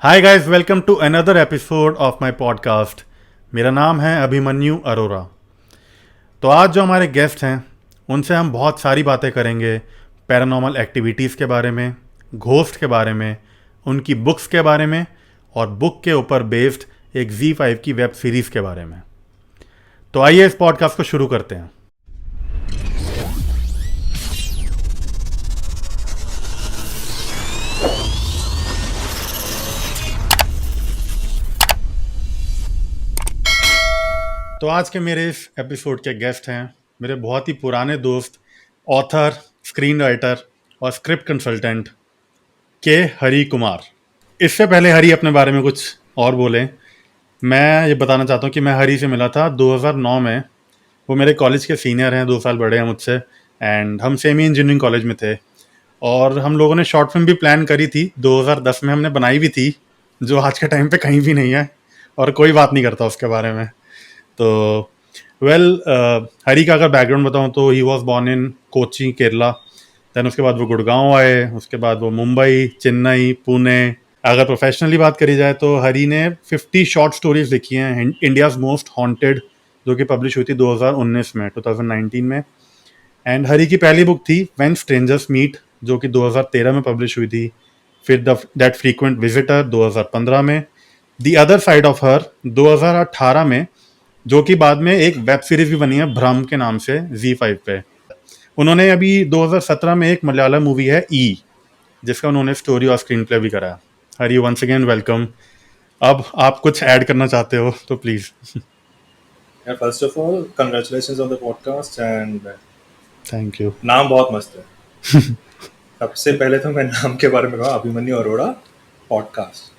Hi guys, welcome to another episode of my podcast. मेरा नाम है अभिमन्यु अरोरा। तो आज जो हमारे गेस्ट हैं उनसे हम बहुत सारी बातें करेंगे। पैरानॉर्मल एक्टिविटीज़ के बारे में, घोस्ट के बारे में, उनकी बुक्स के बारे में और बुक के ऊपर बेस्ड एक Z5 की वेब सीरीज़ के बारे में। तो आइए इस पॉडकास्ट को शुरू करते हैं। तो आज के मेरे इस एपिसोड के गेस्ट हैं मेरे बहुत ही पुराने दोस्त, ऑथर, स्क्रीन राइटर और स्क्रिप्ट कंसल्टेंट के हरी कुमार। इससे पहले हरी अपने बारे में कुछ और बोलें, मैं ये बताना चाहता हूँ कि मैं हरी से मिला था 2009 में। वो मेरे कॉलेज के सीनियर हैं, 2 साल बड़े हैं मुझसे, एंड हम सेमी इंजीनियरिंग कॉलेज में थे। और हम लोगों ने शॉर्ट फिल्म भी प्लान करी थी, 2010 में हमने बनाई भी थी, जो आज के टाइम पे कहीं भी नहीं है और कोई बात नहीं करता उसके बारे में। तो हरी का अगर बैकग्राउंड बताऊं तो he was born in Kochi, Kerala. Then उसके बाद वो गुड़गांव आए, उसके बाद वो मुंबई, चेन्नई, पुणे। अगर प्रोफेशनली बात करी जाए तो हरी ने 50 शॉर्ट स्टोरीज लिखी हैं, इंडियाज मोस्ट हॉन्टेड, जो कि पब्लिश हुई थी 2019 में, 2019 में। एंड हरी की पहली बुक थी व्हेन स्ट्रेंजर्स मीट, जो कि 2013 में पब्लिश हुई थी। फिर दैट फ्रीक्वेंट विजिटर 2015 में। The other side of her 2018 में, जो कि बाद में एक वेब सीरीज भी बनी है भ्रम के नाम से Z5 पे। उन्होंने अभी 2017 में एक मलयालम मूवी है ई, जिसका उन्होंने स्टोरी और स्क्रीन प्ले भी करा। हरी, वंस अगेन वेलकम। अब आप कुछ ऐड करना चाहते हो तो प्लीज। यार first of all congratulations on the podcast and thank you. नाम बहुत मस्त है। सबसे पहले तो मैं नाम के बारे में कहूँ, Abhimanyu Arora podcast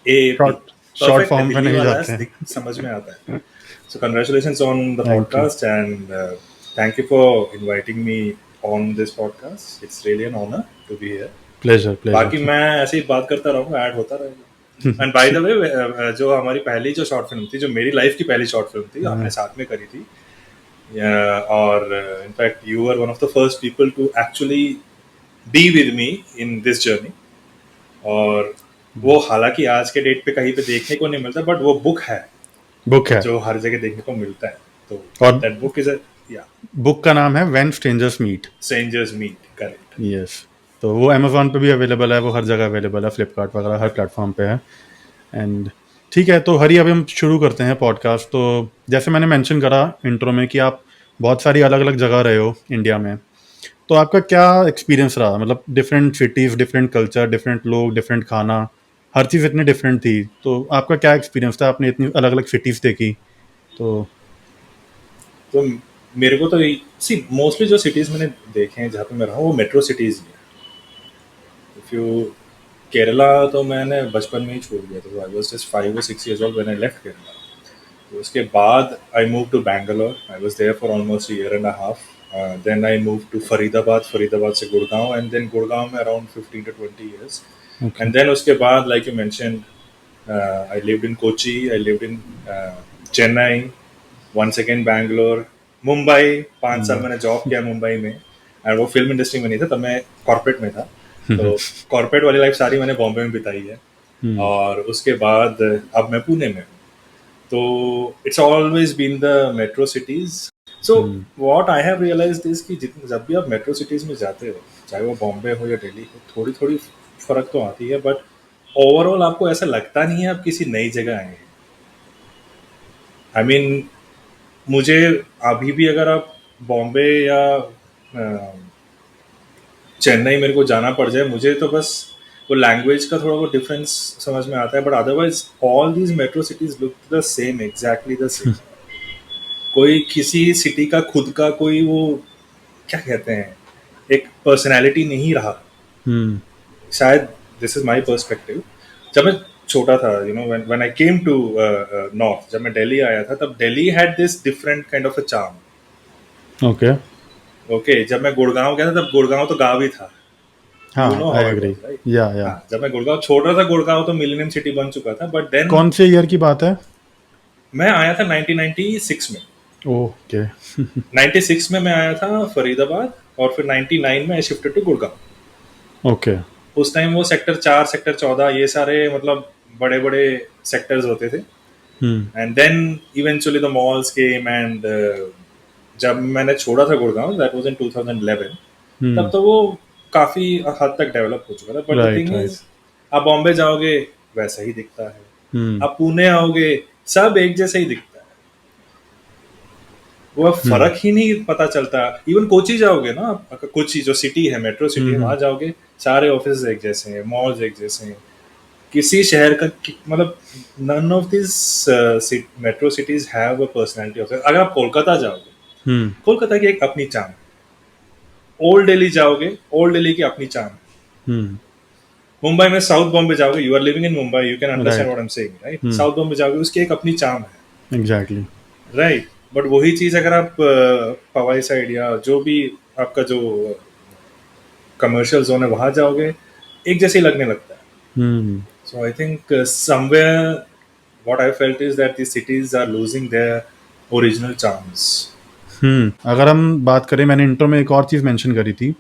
AAP short short perfect है, फॉर्म पे दिल्ली नहीं वाला जाते है, हैं। समझ में आता है। So congratulations on the thank you. Podcast and thank you for inviting me on this podcast. It's really an honour to be here. Pleasure बाकी प्लेजर। मैं ऐसे ही बात करता रहूँगा, ऐड होता रहेगा। एंड बाय द वे, जो हमारी पहली जो शॉर्ट फिल्म थी, जो मेरी लाइफ की पहली शॉर्ट फिल्म थी, हमने साथ में करी थी। Or in fact, you were one of the first people to actually be with me in this journey. और वो हालांकि आज के डेट पे कहीं पे देखने को नहीं मिलता, बट वो बुक है बुक है जो हर जगह देखने को मिलता है। तो और दैट बुक इज या बुक का नाम है when strangers meet. Strangers meet, correct. Yes. तो वो अमेजोन पे भी अवेलेबल है, वो हर जगह अवेलेबल है, फ्लिपकार्ट वगैरह हर प्लेटफॉर्म पे है। एंड ठीक है, तो हरी अभी हम शुरू करते हैं पॉडकास्ट। तो जैसे मैंने मेंशन करा इंट्रो में कि आप बहुत सारी अलग अलग जगह रहे हो इंडिया में, तो आपका क्या एक्सपीरियंस रहा? मतलब different cities, different culture, different लोग, डिफरेंट खाना, हर चीज़ इतनी डिफरेंट थी। तो आपका क्या एक्सपीरियंस था? आपने इतनी अलग अलग सिटीज़ देखी तो। तो मेरे को तो सी मोस्टली जो सिटीज मैंने देखे हैं जहाँ पे मैं रहा हूँ, वो मेट्रो सिटीज ही है। इफ यू केरला तो मैंने बचपन में ही छोड़ दिया था। I was just 5 or 6 years old when I left Kerala. तो उसके बाद I move to Bangalore. I was there for almost a year and a half. Then I moved to Faridabad से गुड़गांव, एंड देन गुड़गांव में around 15 to 20 years. Okay. And then उसके बाद like you mentioned, I lived in Kochi, I lived in Chennai, once again Bangalore, Mumbai. 5 साल मैंने job किया मुंबई में, and वो film industry में नहीं था, तब मैं कॉर्पोरेट में था। तो कॉर्पोरेट वाली लाइफ सारी मैंने बॉम्बे में बिताई है। और उसके बाद अब मैं पुणे में हूँ। तो it's always been the metro cities. So what I have realised is कि जितने जब भी आप मेट्रो सिटीज में जाते हो, चाहे वो बॉम्बे हो या दिल्ली हो, थोड़ी थोड़ी फर्क तो आती है, बट ओवरऑल आपको ऐसा लगता नहीं है आप किसी नई जगह आए हैं। आई मीन, मुझे अभी भी अगर आप बॉम्बे या चेन्नई मेरे को जाना पड़ जाए, मुझे तो बस वो लैंग्वेज का थोड़ा वो डिफरेंस समझ में आता है, but otherwise all these metro cities look the same, exactly the same. कोई किसी सिटी का खुद का कोई वो क्या कहते हैं, एक पर्सनैलिटी नहीं रहा शायद। This is my perspective. जब मैं छोटा था, you know, when I came to north, जब मैं दिल्ली आया था, तब Delhi had this different kind of a charm. Okay. Okay, जब मैं गुड़गांव गया था, तब गुड़गांव तो गाँव ही था। यू हाँ, know I how it agree. Was, right? Yeah हाँ, जब मैं गुड़गांव छोड़ रहा था, गुड़गांव तो मिलेनियम सिटी बन चुका था, बट देन कौन से ईयर की बात है? मैं आया था 1996 में। ओके। 96 में मैं आया था फरीदाबाद, और फिर 99 में I shifted to Gurgaon. Okay. उस टाइम वो सेक्टर 4 सेक्टर 14 ये सारे मतलब बड़े बड़े सेक्टर्स होते थे. Hmm. And then eventually the malls came and जब मैंने छोड़ा था गुड़गांव, दैट वाज इन 2011, तब हम्म. तो वो काफी हद तक डेवलप हो चुका था. But the right, thing right. Is, आप बॉम्बे जाओगे वैसा ही दिखता है, हम्म. आप पुणे आओगे सब एक जैसा ही दिखता है, वो हम्म. फर्क ही नहीं पता चलता. इवन कोची जाओगे ना आप, कोची जो सिटी है, मेट्रो सिटी है, हम्म. वहां जाओगे सारे ऑफिस एक जैसे हैं, मॉल्स एक जैसे हैं. किसी शहर का मतलब none of this metro cities have a personality of. अगर आप कोलकाता जाओगे, हम्म. कोलकाता की एक अपनी चाम है. ओल्ड दिल्ली जाओगे, ओल्ड दिल्ली की अपनी चाम है. हम्म. मुंबई में साउथ बॉम्बे जाओगे, you are living in Mumbai, you can understand right. What I am saying, right. Hmm. South Bombay जाओगे, उसकी एक अपनी चाम है, एग्जैक्टली. राइट. बट वही चीज अगर आप पवाई साइड या जो भी आपका जो कमर्शियल जोन है वहां जाओगे, एक जैसे ही लगने लगता है. Hmm. So I think somewhere what I felt is that the cities are losing their original charms. अगर हम बात करें, मैंने इंट्रो में एक और चीज मेंशन करी थी,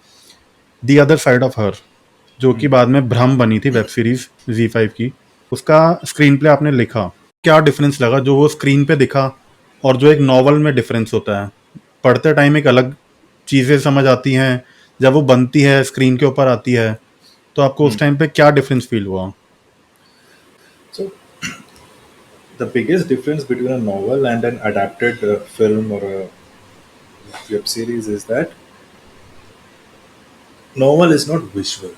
the other side of her, जो कि बाद में भ्रम बनी थी, वेब सीरीज Z5 की. उसका स्क्रीन प्ले आपने लिखा, क्या डिफरेंस लगा जो वो स्क्रीन पे दिखा और जो एक नॉवल में डिफरेंस होता है? पढ़ते टाइम एक अलग चीज़ें समझ आती हैं, जब वो बनती है स्क्रीन के ऊपर आती है, तो आपको उस टाइम पे क्या डिफरेंस फील हुआ? So the biggest difference between a novel and an adapted film or a web series is that novel is not visual.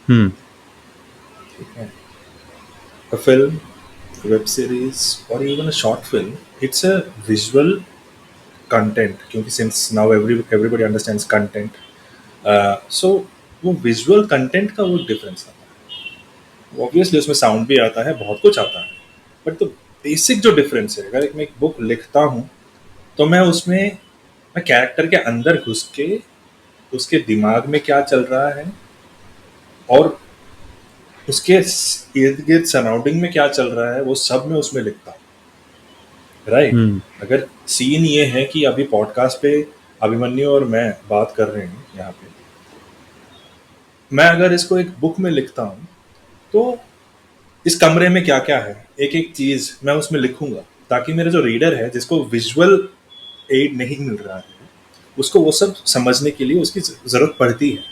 Hmm. Okay? A film, a web series, or even a short film, it's a visual content. क्योंकि since now everybody understands content, so वो visual content का वो difference आता है. Obviously उसमें sound भी आता है, बहुत कुछ आता है, बट तो बेसिक जो डिफरेंस है, अगर मैं एक बुक लिखता हूँ तो मैं कैरेक्टर के अंदर घुस के उसके दिमाग में क्या चल रहा है और उसके इर्द गिर्द सराउंडिंग में क्या चल रहा है वो सब मैं उसमें लिखता हूँ, राइट. हम्म. अगर सीन ये है कि अभी पॉडकास्ट पे अभिमन्यु और मैं बात कर रहे हैं यहाँ पे, मैं अगर इसको एक बुक में लिखता हूँ तो इस कमरे में क्या क्या है, एक एक चीज मैं उसमें लिखूंगा, ताकि मेरा जो रीडर है जिसको विजुअल एड नहीं मिल रहा है, उसको वो सब समझने के लिए उसकी जरूरत पड़ती है.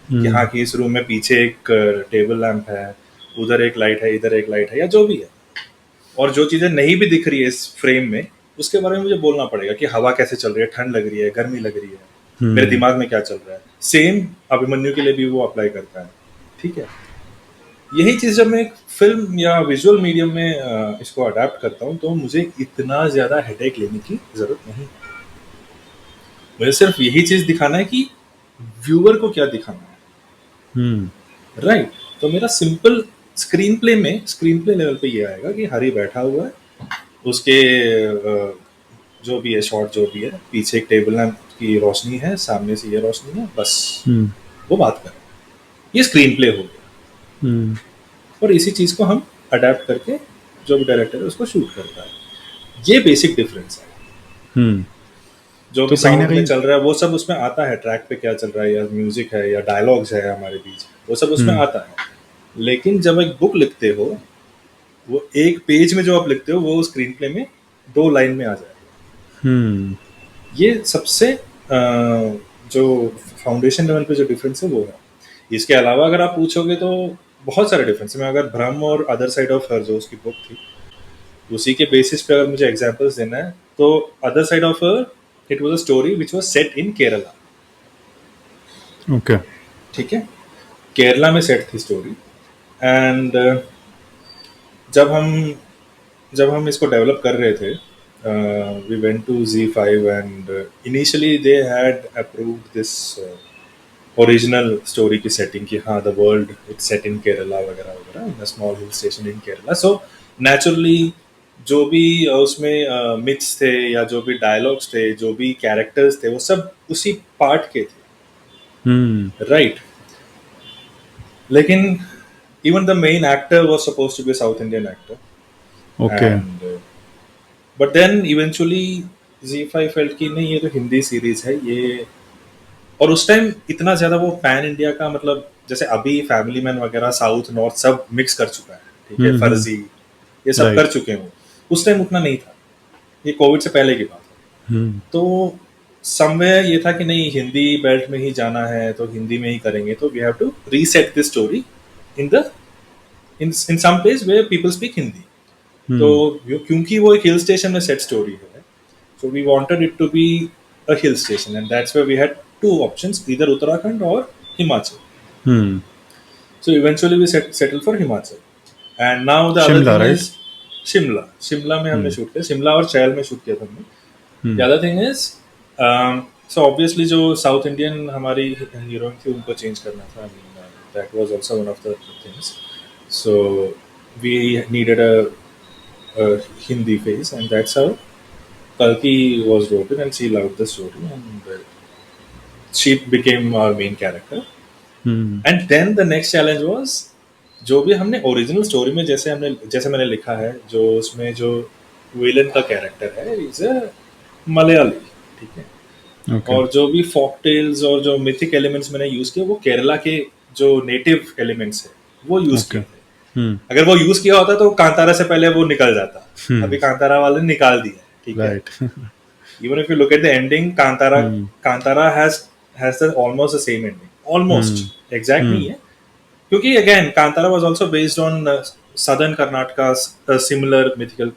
कि हाँ, कि इस रूम में पीछे एक टेबल लैंप है, उधर एक लाइट है, इधर एक लाइट है, या जो भी है, और जो चीजें नहीं भी दिख रही है इस फ्रेम में, उसके बारे में मुझे बोलना पड़ेगा कि हवा कैसे चल रही है, ठंड लग रही है, गर्मी लग रही है, मेरे दिमाग में क्या चल रहा है. सेम अभिमन्यु के लिए भी वो अप्लाई करता है, ठीक है. यही चीज जब मैं एक फिल्म या विजुअल मीडियम में इसको अडेप्ट करता हूँ, तो मुझे इतना ज्यादा हेडेक लेने की जरूरत नहीं है. मुझे सिर्फ यही चीज दिखाना है कि व्यूअर को क्या दिखाना है, राइट. तो मेरा सिंपल स्क्रीन प्ले लेवल पे ये आएगा कि हरी बैठा हुआ है, उसके जो भी है शॉट, जो भी है, पीछे एक टेबल लैंप की रोशनी है, सामने से ये रोशनी है, बस वो बात कर रहे हैं. ये स्क्रीन प्ले हो गया. और इसी चीज को हम अडेप्ट करके जो भी डायरेक्टर है उसको शूट करता है. ये बेसिक डिफरेंस है. जो भी साउंड में चल रहा है वो सब उसमें आता है, ट्रैक पे क्या चल रहा है, या म्यूजिक है, या डायलॉग्स है हमारे बीच, वो सब उसमें आता है. लेकिन जब एक बुक लिखते हो, वो एक पेज में जो आप लिखते हो वो स्क्रीन प्ले में 2 लाइन में आ जाएगा. ये सबसे जो फाउंडेशन लेवल पे जो डिफरेंस है वो है. इसके अलावा अगर आप पूछोगे तो बहुत सारे डिफरेंस है. मैं अगर भ्रम और अदर साइड ऑफ हर जो उसकी बुक थी, उसी के बेसिस पे अगर मुझे एग्जांपल्स देना है, तो other side of her, it was a story which was set in Kerala. Okay. ठीक है, केरला में सेट थी स्टोरी. एंड जब हम इसको डेवलप कर रहे थे, we went to Z5 and initially they had approved this original story की सेटिंग की, हाँ, the world it's set in Kerala वगैरह वगैरह, in a small hill station in Kerala. So naturally जो भी उसमें मिथ्स थे, या जो भी डायलॉग्स थे, जो भी कैरेक्टर्स थे, वो सब उसी पार्ट के थे, राइट. लेकिन even the main actor was supposed to be a South Indian actor. Okay. And but then eventually Z5 felt कि नहीं, ये तो हिंदी सीरीज है ये. और उस टाइम इतना ज्यादा वो पैन इंडिया का मतलब जैसे अभी फैमिली मैन वगैरह साउथ नॉर्थ सब मिक्स कर चुका है, ठीक है, हम्म। फर्जी ये सब कर राइट। चुके हैं। उस टाइम उतना नहीं था, ये कोविड से पहले की बात है। हम्म। तो समवेयर ये था कि नहीं हिंदी बेल्ट में ही जाना है तो हिंदी में ही करेंगे, तो we have to reset this story in the in some place where people speak Hindi. तो हम्म। क्योंकि वो एक हिल स्टेशन में सेट स्टोरी है, so we wanted it to be a hill station, and that's where we had two options, either Uttarakhand or Himachal. Hmm. So eventually we settled for Himachal. And now the other Shimla, thing right? is Shimla. Shimla में हमने हम्म। Shoot किया, शिमला और चैल में shoot किया था हमने। The hmm. other thing is so obviously जो south Indian हमारी हीरोइन थी उनको चेंज करना था, I mean, that was also one of the things. So we needed a Hindi face, and that's how Kalki was written, and she loved the story, and she became our main character. Hmm. And then the next challenge was जो भी हमने original story में जैसे मैंने लिखा है, जो उसमें जो विलन का कैरेक्टर है इज अ मलयाली, ठीक है, ओके। और जो भी फोक टेल्स और जो मिथिक एलिमेंट्स मैंने यूज किए वो केरला के जो नेटिव एलिमेंट्स है वो यूज ओके। किए थे। हम्म। अगर वो यूज किया होता तो कांतारा से पहले वो निकल जाता, हम्म। अभी कांतारा वाले ने निकाल दिया, ठीक है। Right. Even if you look at the ending, hmm. Kantara has almost the same ending, almost hmm. exact नहीं हम्म। है, क्योंकि again Kantara was also based on southern Karnataka's similar mythical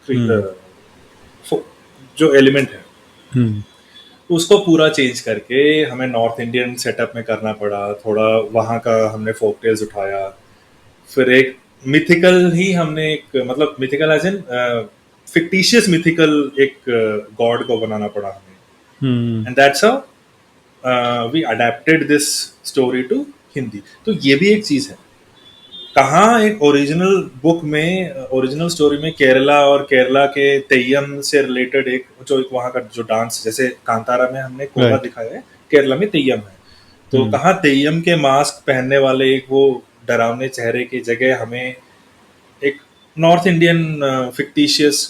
hmm. uh, जो एलिमेंट है हम्म। उसको पूरा change करके हमें north Indian setup में करना पड़ा, थोड़ा वहाँ का हमने फोक टेल्स उठाया, फिर एक मिथिकल ही हमने एक मतलब mythical age in fictitious mythical एक गॉड को बनाना पड़ा हमें, hmm. And that's how we adapted this story to Hindi. तो ये भी एक चीज है, कहाँ एक ओरिजिनल बुक में ओरिजिनल स्टोरी में केरला और केरला के तेयम से रिलेटेड एक जो एक वहाँ का जो डांस, जैसे कांतारा में हमने कोबा राइट। दिखाया है, केरला में तेयम है, तो हम्म। कहाँ तेयम के मास्क पहनने वाले एक वो डरावने चेहरे की जगह हमें एक नॉर्थ इंडियन फिक्टिशियस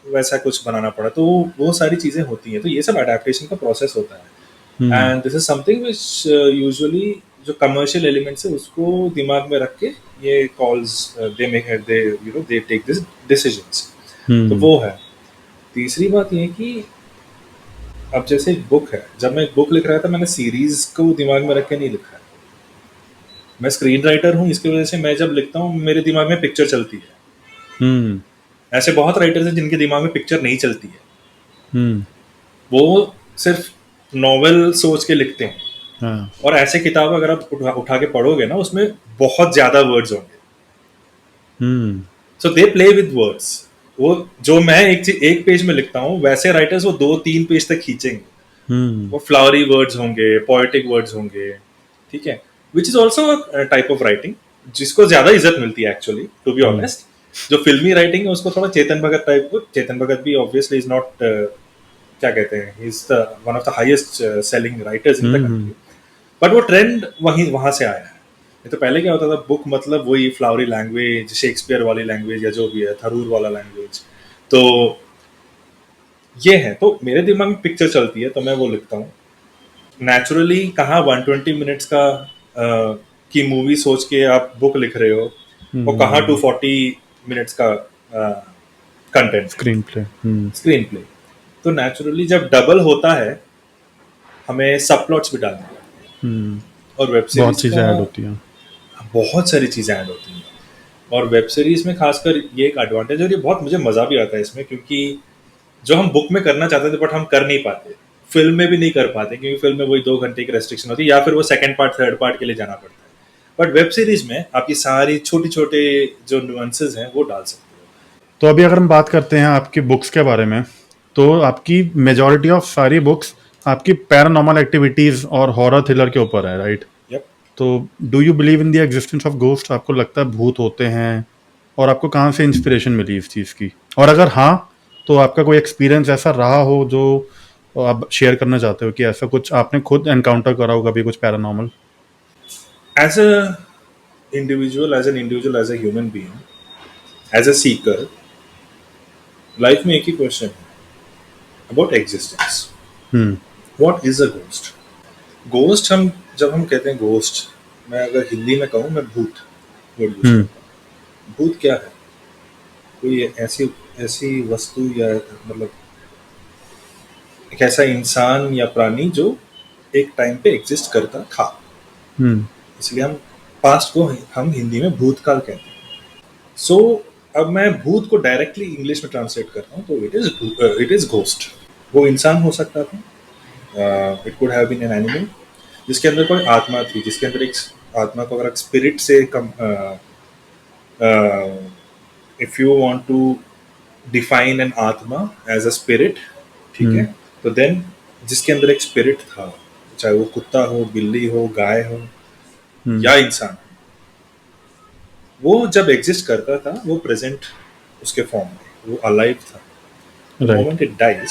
वैसा कुछ बनाना पड़ा। तो वो सारी चीजें होती हैं, तो ये सब अडेप्टेशन का प्रोसेस होता है, hmm. And this is something which usually जो कमर्शियल एलिमेंट्स है उसको दिमाग में रख के ये calls they make they you know they take this decisions. तो हम्म। वो है। तीसरी बात ये कि अब जैसे एक बुक है, जब मैं एक बुक लिख रहा था मैंने सीरीज को दिमाग में रख के नहीं लिखा है, मैं स्क्रीन राइटर हूँ, इसकी वजह से मैं जब लिखता हूँ मेरे दिमाग में पिक्चर चलती है। हम्म। ऐसे बहुत राइटर्स हैं जिनके दिमाग में पिक्चर नहीं चलती है, हम्म। वो सिर्फ नॉवेल सोच के लिखते हैं, हाँ। और ऐसे किताब अगर आप उठा के पढ़ोगे ना उसमें बहुत ज्यादा वर्ड्स होंगे, हम्म। सो दे प्ले विद वर्ड्स। वो जो मैं एक पेज में लिखता हूँ वैसे राइटर्स वो 2-3 पेज तक खींचेंगे, हम्म। वो फ्लावरी वर्ड्स होंगे, पोएटिक वर्ड्स होंगे, ठीक है, which is also type of writing जिसको ज्यादा इज्जत मिलती है actually, to be hmm. Honest. जो फिल्मी राइटिंग है उसको थोड़ा चेतन भगत टाइप को, चेतन भगत भी ऑब्वियसली इज नॉट क्या कहते हैं, he is the one of the highest selling writers in the hmm. Country, but वो ट्रेंड वहां से आया है। नहीं तो पहले क्या होता था, बुक मतलब वही फ्लावरी लैंग्वेज, शेक्सपियर वाली लैंग्वेज या जो भी है, थरूर वाला लैंग्वेज, तो ये है। तो मेरे दिमाग में पिक्चर चलती है तो मैं वो लिखता हूँ नेचुरली। कहाँ 120 मिनट्स का की मूवी सोच के आप बुक लिख रहे हो, वो कहाँ हम्म। 240 मिनट्स का कंटेंट है, screenplay. Hmm. Screenplay. तो नेचुरली जब डबल होता है हमें सब प्लॉट्स भी डालने पड़ते हैं, हम्म। और वेब बहुत सीरीज चीजें का ऐड होती हैं। बहुत सारी चीजें ऐड होती हैं, और वेब सीरीज में खासकर ये एक एडवांटेज है, और ये बहुत मुझे मजा भी आता है इसमें, क्योंकि जो हम बुक में करना चाहते थे बट हम कर नहीं पाते, फिल्म में भी नहीं कर पाते, क्योंकि फिल्म में वही 2 घंटे की रेस्ट्रिक्शन होती है, या फिर वो सेकंड पार्ट थर्ड पार्ट के लिए जाना पड़ता है। बट वेब सीरीज में आपकी सारी छोटी छोटे जो नुआंसेस हैं वो डाल सकते तो अभी अगर हम बात करते हैं आपकी बुक्स के बारे में, तो आपकी मेजॉरिटी ऑफ सारी बुक्स आपकी पैरानॉर्मल एक्टिविटीज और हॉरर थ्रिलर के ऊपर है, राइट? हो। यप। तो do you believe in the existence of ghost? आपको लगता है भूत होते हैं? और आपको कहाँ से इंस्पिरेशन मिली इस चीज़ की? और अगर हाँ, तो आपका कोई एक्सपीरियंस ऐसा रहा हो जो आप शेयर करना चाहते हो, कि ऐसा कुछ आपने खुद एनकाउंटर करा हो कभी, कुछ paranormal? As a individual, as a human being, as a seeker, life में एक ही क्वेश्चन है about existence, hmm. What is a ghost. Ghost हम जब हम कहते हैं गोस्ट, मैं अगर हिंदी में कहूँ, मैं भूत वर्ड यूज करता हूँ। भूत क्या है? कोई ऐसी ऐसी वस्तु या मतलब एक ऐसा इंसान या प्राणी जो एक टाइम पे एग्जिस्ट करता था, इसलिए हम पास्ट को हम हिंदी में भूतकाल कहते हैं। सो अब मैं भूत को डायरेक्टली इंग्लिश में ट्रांसलेट करता हूँ, तो इट इज घोस्ट। वो इंसान हो सकता था, it could have been an animal जिसके अंदर कोई आत्मा थी, जिसके अंदर एक आत्मा को अगर स्पिरिट से कम, if you want to define an atma as a spirit, ठीक है, तो देन जिसके अंदर एक स्पिरिट था, चाहे वो कुत्ता हो, बिल्ली हो, गाय हो या इंसान, वो जब एग्जिस्ट करता था वो प्रेजेंट उसके फॉर्म में, वो अलाइव था। The right. Moment it dies,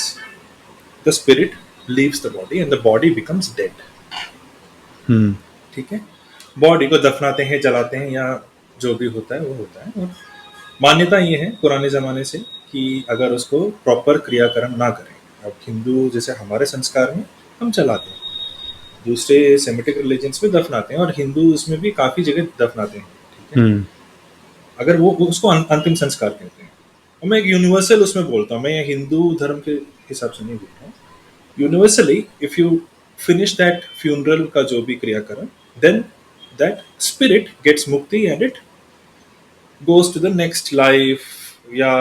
the spirit leaves the body and the body becomes dead. ठीक है, बॉडी को दफनाते हैं, जलाते हैं, या जो भी होता है वो होता है। और मान्यता ये है पुराने जमाने से कि अगर उसको प्रॉपर क्रियाकर्म ना करें, अब हिंदू जैसे हमारे संस्कार में हम चलाते हैं, दूसरे सेमेटिक रिलीजन्स में दफनाते हैं, और हिंदू उसमें भी काफी जगह दफनाते हैं। ठीक है, अगर वो उसको अंतिम संस्कार कहते हैं। और मैं एक यूनिवर्सल उसमें बोलता हूँ, मैं ये हिंदू धर्म के हिसाब से नहीं बोल रहा हूँ। Universally if you finish that funeral का जो भी क्रियाकर्म, then that spirit gets mukti and it goes to the next life, या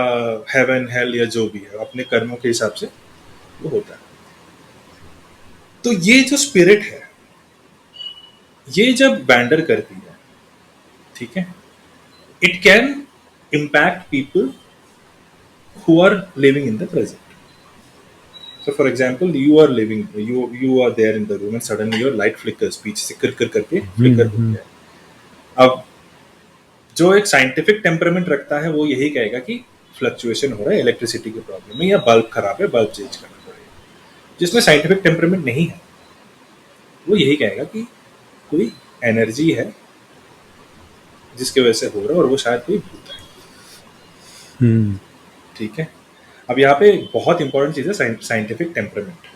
हेवन हेल या जो भी है, अपने कर्मों के हिसाब से वो होता है। तो ये जो स्पिरिट है, ये जब बैंडर करती है, ठीक है, it can impact people who are living in the present. So for example, you are there in the room and suddenly your light flickers, पीछे से कर करके फ्लिकर हो गया। अब जो एक साइंटिफिक टेम्परामेंट रखता है वो यही कहेगा कि फ्लक्चुएशन हो रहा है, इलेक्ट्रिसिटी की प्रॉब्लम है, या बल्ब खराब है, बल्ब चेंज करना पड़ेगा। जिसमें साइंटिफिक टेम्परामेंट नहीं है वो यही कहेगा कि कोई एनर्जी है जिसकी वजह से हो रहा है, और वो शायद कोई भूत है। ठीक है, अब यहाँ पे बहुत इंपॉर्टेंट चीज है साइंटिफिक टेम्परामेंट।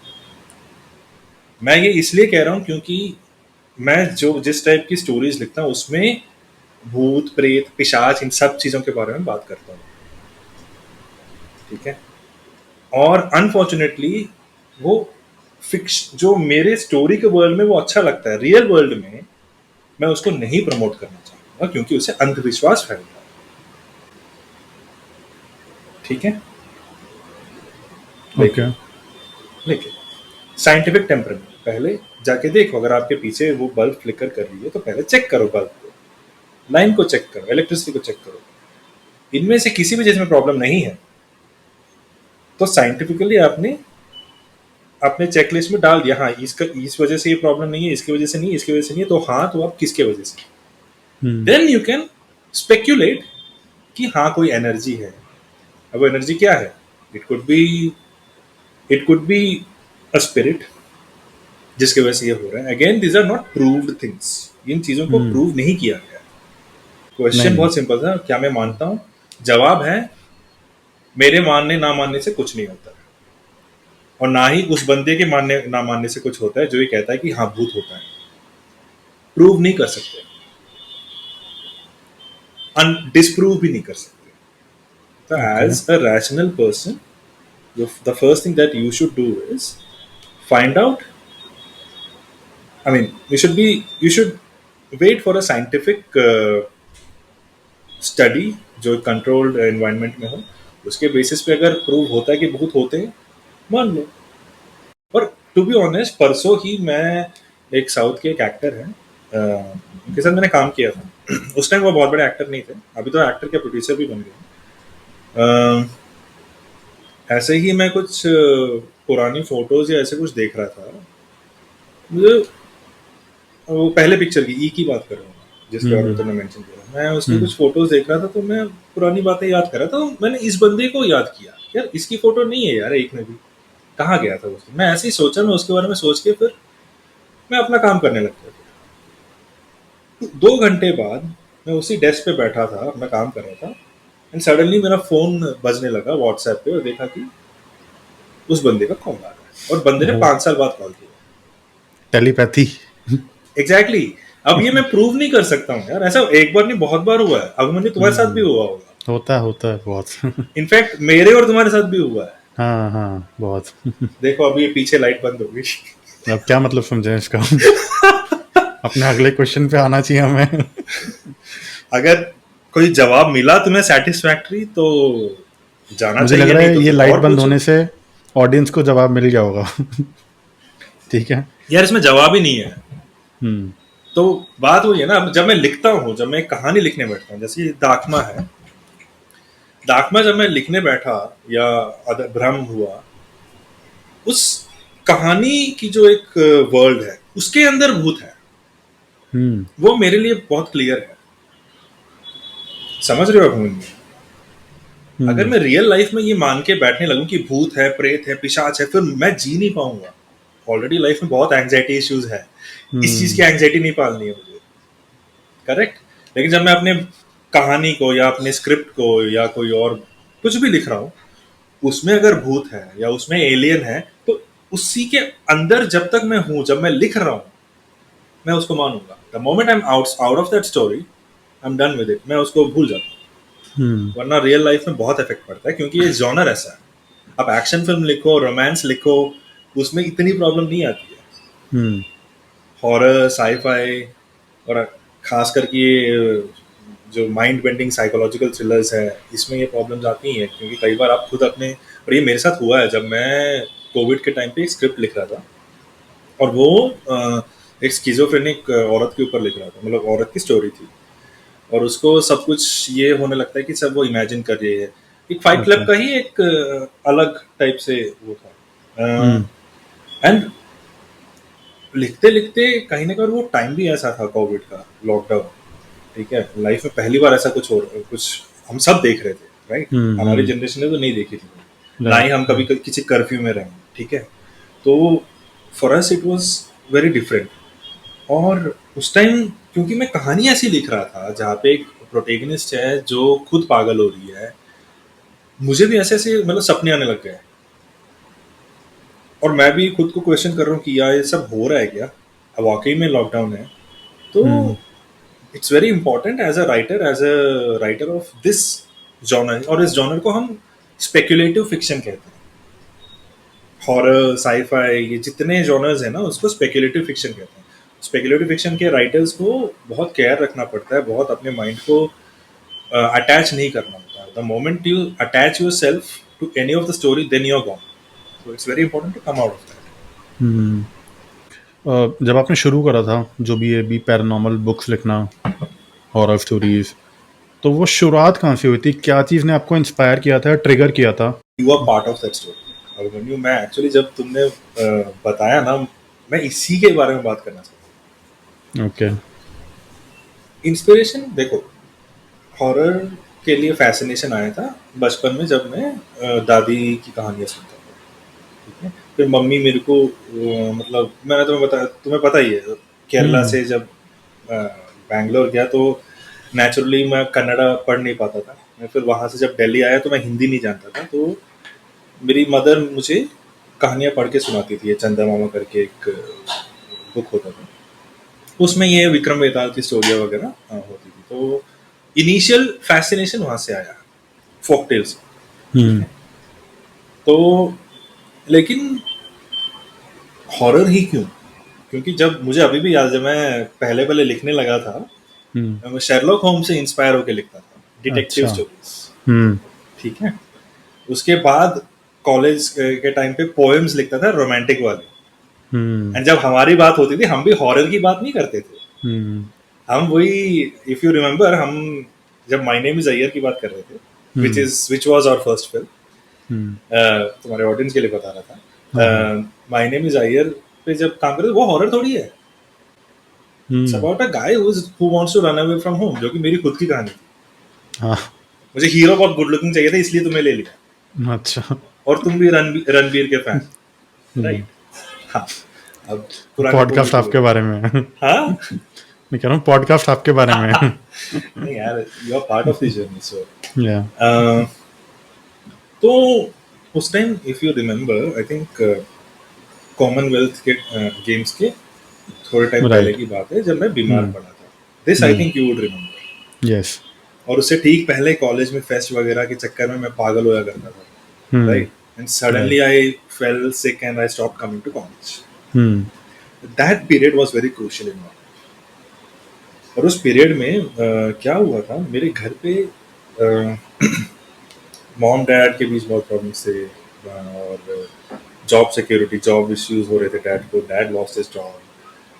मैं ये इसलिए कह रहा हूँ क्योंकि मैं जो जिस टाइप की स्टोरीज लिखता हूँ उसमें भूत, प्रेत, पिशाच, इन सब चीजों के बारे में बात करता हूँ। ठीक है, और अनफॉर्चुनेटली वो फिक्स जो मेरे स्टोरी के वर्ल्ड में वो अच्छा लगता है, रियल वर्ल्ड में मैं उसको नहीं प्रमोट करना चाहूंगा क्योंकि उससे अंधविश्वास फैलता है। ठीक है, ओके। लेकिन साइंटिफिक टेम्परामेंट, पहले जाके देखो, अगर आपके पीछे वो बल्ब फ्लिकर कर रही है तो पहले चेक करो, बल्ब को, लाइन को चेक करो, इलेक्ट्रिसिटी को चेक करो, इनमें से किसी भी चीज में प्रॉब्लम नहीं है तो साइंटिफिकली आपने अपने चेकलिस्ट में डाल दिया, हाँ इसका इस वजह से ये प्रॉब्लम नहीं है, इसकी वजह से नहीं, इसकी वजह से नहीं है, तो हाँ तो आप किसके वजह से, देन यू कैन स्पेक्यूलेट कि हाँ कोई एनर्जी है। अब वो एनर्जी क्या है? It could be a spirit जिसकी वजह से ये हो रहा है। Again these are not proved things, इन चीजों को प्रूव नहीं किया गया। क्वेश्चन बहुत सिंपल था, क्या मैं मानता हूं? जवाब है मेरे मानने ना मानने से कुछ नहीं होता, और ना ही उस बंदे के मानने ना मानने से कुछ होता है जो ये कहता है कि हाँ भूत होता है। प्रूव नहीं कर सकते, डिसप्रूव भी नहीं कर सकते। तो as a rational person, the first thing that you should do is find out, I mean you should wait for a scientific study जो कंट्रोल्ड एनवायरनमेंट में हो, उसके बेसिस पे अगर प्रूव होता है कि बहुत होते हैं, मान लो। और टू बी ऑनेस्ट, परसों ही मैं एक साउथ के एक एक्टर है उनके साथ मैंने काम किया था। उस टाइम वो बहुत बड़े एक्टर नहीं थे, अभी तो एक्टर के प्रोड्यूसर भी बन गए। ऐसे ही मैं कुछ पुरानी फोटोज या ऐसे कुछ देख रहा था, मुझे वो पहले पिक्चर की ई की बात कर रहा हूँ जिसके बारे में तुमने मेंशन किया, मैं उसकी कुछ फोटोज देख रहा था, तो मैं पुरानी बातें याद कर रहा था। तो मैंने इस बंदे को याद किया, यार इसकी फोटो नहीं है यार एक में भी, कहाँ गया था उसको। मैं ऐसे ही सोचा, मैं उसके बारे में सोच के फिर मैं अपना काम करने लग गया। 2 घंटे बाद मैं उसी डेस्क पे बैठा था, अपना काम कर रहा था, एंड सडनली मेरा फोन बजने लगा व्हाट्सएप पे, और देखा कि उस बंदे का कॉल आ रहा है, और बंदे ने 5 साल बाद कॉल किया। टेलीपैथी। एग्जैक्टली। अब ये मैं प्रूव नहीं कर सकता हूँ यार, ऐसा एक बार नहीं बहुत बार हुआ है। अभिमन्यु तुम्हारे साथ भी हुआ होगा, होता है बहुत। इनफैक्ट मेरे और तुम्हारे साथ भी हुआ है। हाँ हाँ बहुत। देखो अभी ये पीछे लाइट बंद हो गई। अब क्या मतलब समझे इसका? अपने अगले क्वेश्चन पे आना चाहिए हमें। अगर कोई जवाब मिला तुम्हें सेटिस्फैक्टरी तो जाना मुझे लग चाहिए, रहा नहीं है तो ये फिर लाइट और बंद पूछो। होने से ऑडियंस को जवाब मिल गया होगा। ठीक है। यार इसमें जवाब ही नहीं है। हम्म। तो बात वही है ना, जब मैं लिखता हूँ, जब मैं एक कहानी लिखने बैठता हूँ, जैसे ये दाखमा है, दाखमा जब मैं लिखने बैठा या भ्रम हुआ, उस कहानी की जो एक वर्ल्ड है उसके अंदर भूत है, हम्म। वो मेरे लिए बहुत क्लियर है। समझ रहे हो अभिमन्यु? अगर हम्म। मैं रियल लाइफ में ये मान के बैठने लगूं कि भूत है, प्रेत है, पिशाच है, फिर मैं जी नहीं पाऊंगा। ऑलरेडी लाइफ में बहुत एंग्जाइटी इश्यूज है, इस चीज की हम्म। एंग्जाइटी नहीं पालनी है मुझे। करेक्ट। लेकिन जब मैं अपने कहानी को या अपने स्क्रिप्ट को या कोई और कुछ भी लिख रहा हूँ, उसमें अगर भूत है या उसमें एलियन है, तो उसी के अंदर जब तक मैं हूं, जब मैं लिख रहा हूं, मैं उसको मानूंगा। The moment I am out of that story, I am done with it, मैं उसको भूल जाता हूँ। हम्म। वरना रियल लाइफ में बहुत इफेक्ट पड़ता है, क्योंकि ये जॉनर ऐसा है। आप एक्शन फिल्म लिखो, रोमांस लिखो, उसमें इतनी प्रॉब्लम नहीं आती है। हम्म। हॉरर, साईफाई और खास करके ये जो माइंड बेंडिंग साइकोलॉजिकल थ्रिलर्स है, इसमें ये प्रॉब्लम्स आती हैं, क्योंकि कई बार आप खुद अपने, और ये मेरे साथ हुआ है जब मैं कोविड के टाइम पे एक स्क्रिप्ट लिख रहा था, और वो एक स्किज़ोफ्रेनिक औरत के ऊपर लिख रहा था, मतलब औरत की स्टोरी थी, और उसको सब कुछ ये होने लगता है कि सब वो इमेजिन कर रही है। एक फाइट क्लब अच्छा। का ही एक अलग टाइप से वो था। हम्म। एंड लिखते लिखते कहीं ना कहीं वो टाइम भी ऐसा था, कोविड का लॉकडाउन, ठीक है, लाइफ में पहली बार ऐसा कुछ हो कुछ हम सब देख रहे थे, राइट। हमारी हम्म। जनरेशन ने तो नहीं देखी थी, ना ही राइट हम कभी राइट। किसी कर्फ्यू में रहे, ठीक है। तो for us it was very different. और उस टाइम क्योंकि मैं कहानी ऐसी लिख रहा था जहाँ पे एक प्रोटेगनिस्ट है जो खुद पागल हो रही है, मुझे भी ऐसे ऐसे मतलब सपने आने लग गए, और मैं भी खुद को क्वेश्चन कर रहा हूँ कि यार ये सब हो रहा है क्या, अब वाकई में लॉकडाउन है। तो hmm. It's very important as a writer of this genre, और इस जॉनर को हम स्पेक्युलेटिव फिक्शन कहते हैं। हॉरर, साईफाई, ये जितने जॉनर्स हैं ना, उसको स्पेक्युलेटिव फिक्शन कहते हैं। स्पेक्युलेटिव फिक्शन के राइटर्स को बहुत केयर रखना पड़ता है, बहुत अपने माइंड को अटैच नहीं करना होता। The moment you attach yourself to any of the story, then you are gone. So it's very important to come out of that. Hmm. जब आपने शुरू करा था जो भी ये भी पैरानॉर्मल बुक्स लिखना, हॉरर स्टोरीज, तो वो शुरुआत कहाँ से हुई थी? क्या चीज़ ने आपको इंस्पायर किया था, ट्रिगर किया था? You are part of that story. और when you- मैं एक्चुअली जब तुमने बताया ना, मैं इसी के बारे में बात करना चाहता ओके। हूँ। इंस्पिरेशन देखो, हॉरर के लिए फैसिनेशन आया था बचपन में, जब मैं दादी की कहानियां सुनता था, ठीक है। फिर मम्मी मेरे को मतलब मैंने तुम्हें पता ही है, केरला हम्म। से जब बैंगलोर गया तो नेचुरली मैं कन्नड़ा पढ़ नहीं पाता था। मैं फिर वहाँ से जब दिल्ली आया तो मैं हिंदी नहीं जानता था, तो मेरी मदर मुझे कहानियां पढ़ के सुनाती थी। ये चंदा मामा करके एक बुक होता था, उसमें ये विक्रम बेताल की स्टोरियाँ वगैरह होती थी। तो इनिशियल फैसिनेशन वहां से आया, फोक टेल्स, ठीक हम्म। है। तो लेकिन हॉरर ही क्यों? क्योंकि जब मुझे अभी भी याद है, जब मैं पहले पहले लिखने लगा था, हम्म। मैं शेरलॉक होम्स से इंस्पायर होकर लिखता था, डिटेक्टिव अच्छा। स्टोरीज, हम्म। ठीक है। उसके बाद कॉलेज के टाइम पे पोएम्स लिखता था, रोमांटिक वाले। हम्म। एंड जब हमारी बात होती थी, हम भी हॉरर की बात नहीं करते थे, हम्म। हम वही, इफ यू रिमेम्बर, हम जब माय नेम इज अय्यर की बात कर रहे थे, hmm. Which was our first film, hmm. तुम्हारे ऑडियंस के लिए बता रहा हाँ हाँ। था, माय नेम इज अय्यर पे जब काम करते, वो हॉरर थोड़ी है। It's hmm. About a guy who wants to run away from home, जो कि मेरी खुद की कहानी थी। हाँ। मुझे हीरो बहुत गुड लुकिंग चाहिए था, इसलिए तुम्हें ले लिया, अच्छा। और तुम भी रणबीर के फैन, हम्म। राइट। हाँ, अब पुराने बोल पॉडकास्ट तो आपके बारे में है। हाँ। मैं कह रहा हूँ पॉडकास्ट आपके बारे में है। नहीं यार, you are part of this journey. So yeah. तो उस time if you remember, I think Commonwealth के गेम्स के थोड़े टाइम पहले राइट। की बात है जब मैं बीमार पड़ा था. This I think you would remember. Yes. और उससे ठीक पहले कॉलेज में फेस्ट वगैरह के चक्कर में मैं पागल होया करता था, right. And right. Suddenly I fell sick and I stop coming to college. Hmm. That period was very crucial in my. और उस पीरियड में क्या हुआ था मेरे घर पे, मॉम डैड के बीच बहुत प्रॉब्लम्स थे, और जॉब सिक्योरिटी, जॉब इश्यूज हो रहे थे डैड को. Dad lost his job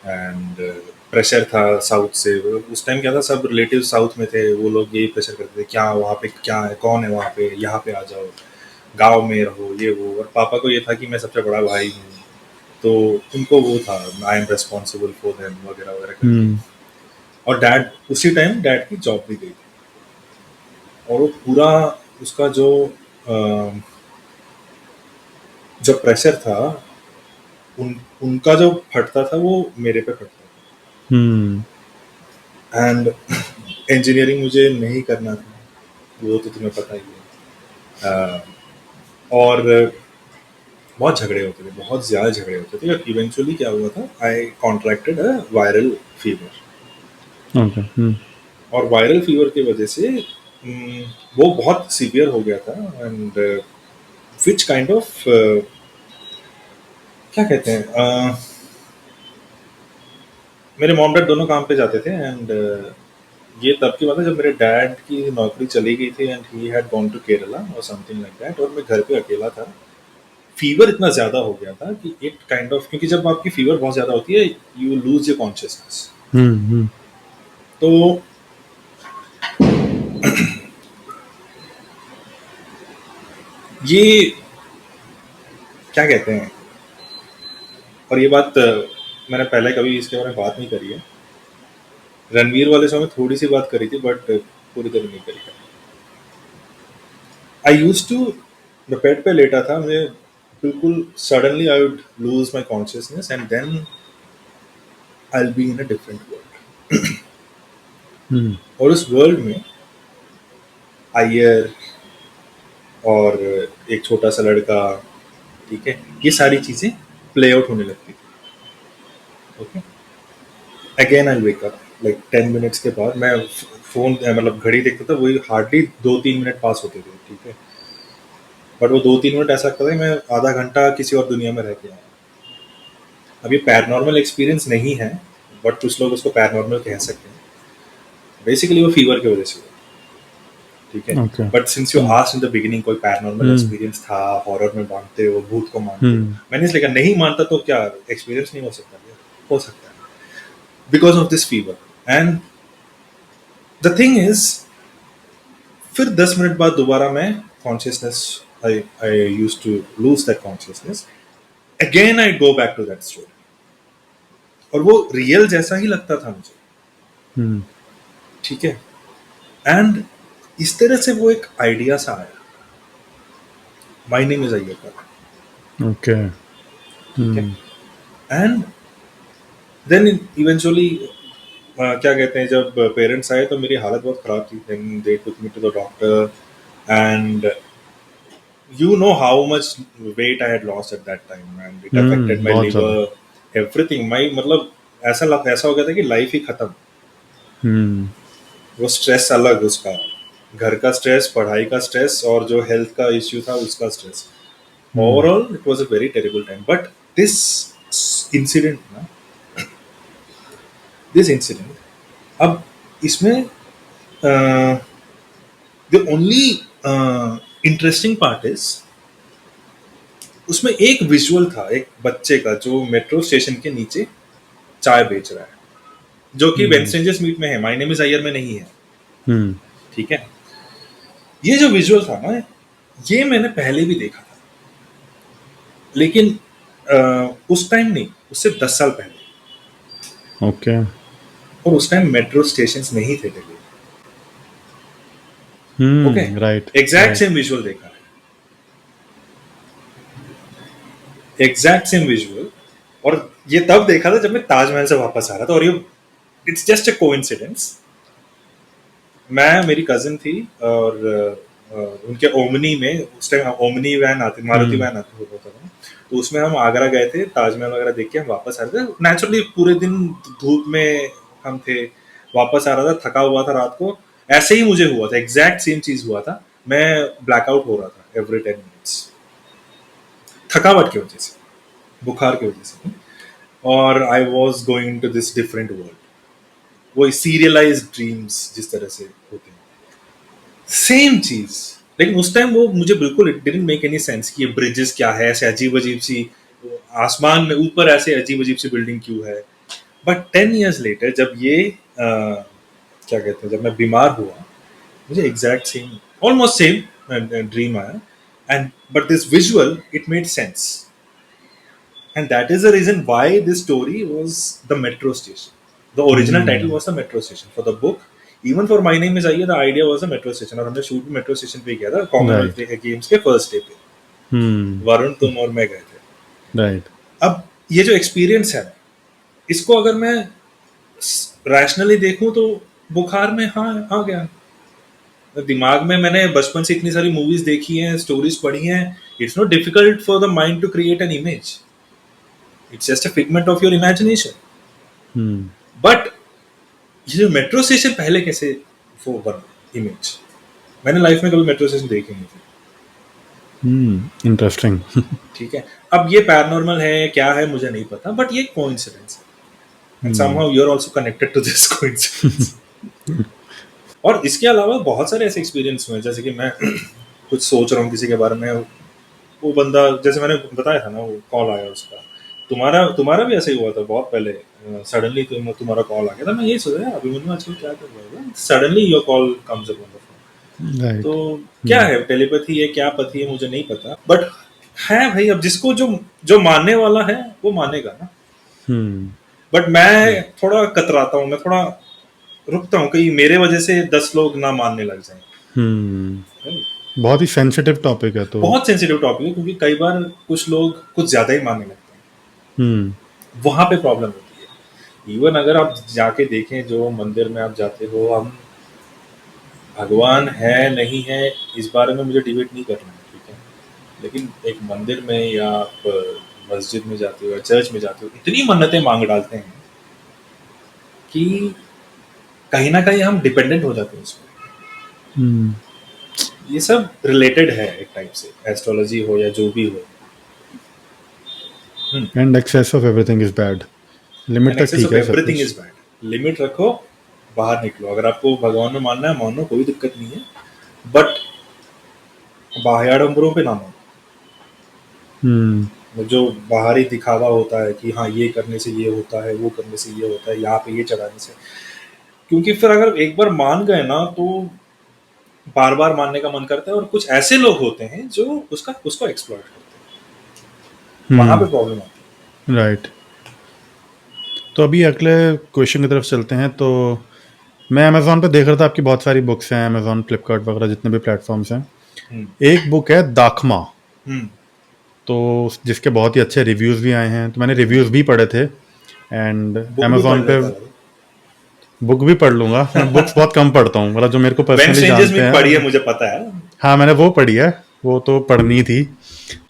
and pressure था साउथ से. उस टाइम क्या था, सब रिलेटिव साउथ में थे, वो लोग यही प्रेशर करते थे, क्या वहाँ पे क्या है, कौन है वहाँ पे, यहाँ पे आ जाओ, गांव में रहो, ये वो. और पापा को ये था कि मैं सबसे बड़ा भाई हूँ, तो उनको वो था I am responsible for them वगैरह वगैरह करके. और डैड उसी टाइम डैड की जॉब भी गई थी. और वो पूरा उसका जो प्रेशर था, उनका जो फटता था वो मेरे पे फटता था. एंड इंजीनियरिंग मुझे नहीं करना था, वो तो तुम्हें पता ही है. और बहुत झगड़े होते थे, बहुत ज़्यादा झगड़े होते थे. और इवेंचुअली क्या हुआ था, I contracted a viral fever. Okay. और वायरल फीवर की वजह से वो बहुत सीवियर हो गया था. एंड विच काइंड ऑफ, क्या कहते हैं, मेरे मॉम डैड दोनों काम पे जाते थे. एंड ये तब की बात है जब मेरे डैड की नौकरी चली गई थी and he had gone to Kerala और समथिंग लाइक दैट. और मैं घर पे अकेला था. फीवर इतना ज़्यादा हो गया था कि इट काइंड ऑफ, क्योंकि जब आपकी फीवर बहुत ज़्यादा होती है यू लूज योर कॉन्शियसनेस. तो ये क्या कहते हैं, और ये बात मैंने पहले कभी इसके बारे में बात नहीं करी है. रणवीर वाले शो में थोड़ी सी बात करी थी बट पूरी तरह नहीं करी. आई यूज टू, मैं बेड पे लेटा था, मुझे बिल्कुल suddenly I would lose my consciousness and then I will be in a different world. और उस वर्ल्ड में आयर और एक छोटा सा लड़का, ठीक है, ये सारी चीजें प्ले आउट होने लगती थी. Okay. Again I wake up like 10 minutes के बाद. मैं फोन मतलब घड़ी देखता था, वही हार्डली 2-3 मिनट पास होते थे, ठीक है. बट वो 2-3 मिनट ऐसा लगता था कि मैं आधा घंटा किसी और दुनिया में रह के आया. अब ये पैरानॉर्मल एक्सपीरियंस नहीं है, बट कुछ लोग उसको पैरानॉर्मल कह सकते हैं. बेसिकली वो फीवर की वजह से हुआ, ठीक है. Okay. But since you asked in the beginning कोई पैरानॉर्मल एक्सपीरियंस था, हॉरर में मानते हो, भूत को मानते हो, मैंने इसलिए कहा नहीं मानता तो क्या एक्सपीरियंस नहीं हो सकता? हो सकता है, because of this fever. And the thing is, फिर 10 मिनट बाद दोबारा मैं consciousness, I use to lose that consciousness. Again I go back to that story. और वो रियल जैसा ही लगता था मुझे, ठीक है. एंड इस तरह से वो एक आइडिया सा आया, my name is Iyer. Okay. ठीक है. एंड देन इवेंचुअली क्या कहते हैं, जब पेरेंट्स आए तो मेरी हालत बहुत खराब थी. Then they took me to the doctor and you know how much weight I had lost at that time and it affected my बहुत liver, ज़्यादा। everything. My मतलब ऐसा हो गया था कि लाइफ ही खत्म. वो स्ट्रेस अलग, उसका घर का स्ट्रेस, पढ़ाई का स्ट्रेस, और जो हेल्थ का इश्यू था उसका stress. Overall it was a very terrible time. But this incident ना, दिस इंसिडेंट, अब इसमें the only interesting part is, उसमें एक विजुअल था एक बच्चे का जो मेट्रो स्टेशन के नीचे चाय बेच रहा है, जो कि वेन स्ट्रेंजर्स मीट में है, माय नेम इज अय्यर में नहीं है, ठीक है. ये जो विजुअल था ना, ये मैंने पहले भी देखा था, लेकिन उस टाइम नहीं, उससे 10 साल पहले. ओके। और उस टाइम मेट्रो स्टेशन नहीं थे Delhi. Okay. Right. Exact same visual देखा है, एग्जैक्ट सेम विजुअल. और ये तब देखा था जब मैं ताजमहल से वापस आ रहा था. और ये इट्स जस्ट अ कोइंसिडेंस. मैं, मेरी कजिन थी और उनके ओमनी में, उस टाइम ओमनी वैन आती, मारुति वैन आती होता था, तो उसमें हम आगरा गए थे, ताजमहल वगैरह देख के हम वापस आ रहे थे। नेचुरली पूरे दिन धूप में हम थे, वापस आ रहा था, थका हुआ था रात को, ऐसे ही मुझे हुआ था, एग्जैक्ट सेम चीज हुआ था, मैं ब्लैकआउट हो रहा था एवरी 10 मिनट्स, थकावट की वजह से, बुखार की वजह से, और I was going to this different world, वो सीरियलाइज ड्रीम्स जिस तरह से होते हैं, सेम चीज। लेकिन उस टाइम वो मुझे बिल्कुल it didn't make any sense कि ये ब्रिजेस क्या है, ऐसे अजीब अजीब सी आसमान में ऊपर ऐसे अजीब अजीब सी बिल्डिंग क्यों है। बट 10 years लेटर जब ये क्या कहते हैं, जब मैं बीमार हुआ, मुझे exact same, almost same dream आया, and but this visual it made sense, and that is the reason why this story was the metro station. The original title was the metro station for the book. Even for My Name is Aiya, the idea was a metro station, और हमने shoot भी metro station पे किया था, Commonwealth games के first day पे, वरुण तुम और मैं गए थे। राइट। अब ये जो एक्सपीरियंस है, इसको अगर मैं रैशनली देखूं तो बुखार में हाँ आ गया दिमाग में, मैंने बचपन से इतनी सारी मूवीज देखी हैं, स्टोरीज पढ़ी हैं, it's not difficult for the mind to create an image, it's just a figment of your imagination. But ये जो मेट्रो स्टेशन पहले कैसे वो बना इमेज, मैंने लाइफ में कभी मेट्रो स्टेशन देखे नहीं थे। इंटरेस्टिंग। ठीक है, अब ये पैरानॉर्मल है क्या है मुझे नहीं पता, बट ये कोइंसिडेंस है, and somehow you are also connected to this coincidence. और इसके अलावा बहुत सारे ऐसे एक्सपीरियंस हुए, जैसे कि मैं कुछ सोच रहा हूँ किसी के बारे में, वो बंदा, जैसे मैंने बताया था ना, वो कॉल आया उसका, तुम्हारा भी ऐसा ही हुआ था बहुत पहले, सडनली तुम्हारा कॉल आ गया था, मैं यही सोचा अभिमन्यु आजकल क्या कर रहा है, suddenly your call comes up on the phone. तो क्या है टेलीपैथी है, क्या पथी है, मुझे नहीं पता, बट है भाई, अब जिसको जो मानने वाला है वो मानेगा ना। बट मैं थोड़ा कतराता हूँ, मैं थोड़ा रुकता हूँ, कहीं मेरे वजह से 10 लोग ना मानने लग जाए। बहुत ही सेंसिटिव टॉपिक है, तो बहुत सेंसिटिव टॉपिक है, क्योंकि कई बार कुछ लोग कुछ ज्यादा ही मानने लगते हैं, वहां पे प्रॉब्लम होती है। इवन अगर आप जाके देखें, जो मंदिर में आप जाते हो, हम भगवान है नहीं है इस बारे में मुझे डिबेट नहीं करना है, ठीक है, लेकिन एक मंदिर में या आप मस्जिद में जाते हो या चर्च में जाते हो, इतनी मन्नतें मांग डालते हैं कि कहीं ना कहीं हम डिपेंडेंट हो जाते हैं उसमें। ये सब रिलेटेड है एक टाइप से, एस्ट्रोलॉजी हो या जो भी हो। And excess of everything is bad, limit तक ठीक है, एवरीथिंग इज बैड, लिमिट रखो, बाहर निकलो। अगर आपको भगवान में मानना है मानो, कोई दिक्कत नहीं है, बट बाह्याडंबरों पे ना मानो। जो बाहरी दिखावा होता है कि हाँ ये करने से ये होता है, वो करने से ये होता है, यहाँ पे ये चढ़ाने से, क्योंकि फिर अगर एक बार मान गए ना तो बार बार मानने का मन करता है, और कुछ ऐसे लोग होते हैं जो उसको एक्सप्लॉइट करते हैं, वहां पे प्रॉब्लम आती है। राइट। तो अभी अगले क्वेश्चन की तरफ चलते हैं। तो मैं अमेजोन पे देख रहा था, आपकी बहुत सारी बुक्स हैं, अमेजोन, फ्लिपकार्ट वगैरह जितने भी प्लेटफॉर्म्स हैं। एक बुक है दाखमा, तो जिसके बहुत ही अच्छे रिव्यूज भी आए हैं, तो मैंने रिव्यूज भी पढ़े थे, एंड अमेजोन पे बुक भी पढ़ लूंगा। मैं बुक्स बहुत कम पढ़ता हूँ, मतलब जो मेरे को पर्सनली जानते हैं पढ़ी है, मुझे पता है। हाँ, मैंने वो पढ़ी है, वो तो पढ़नी थी।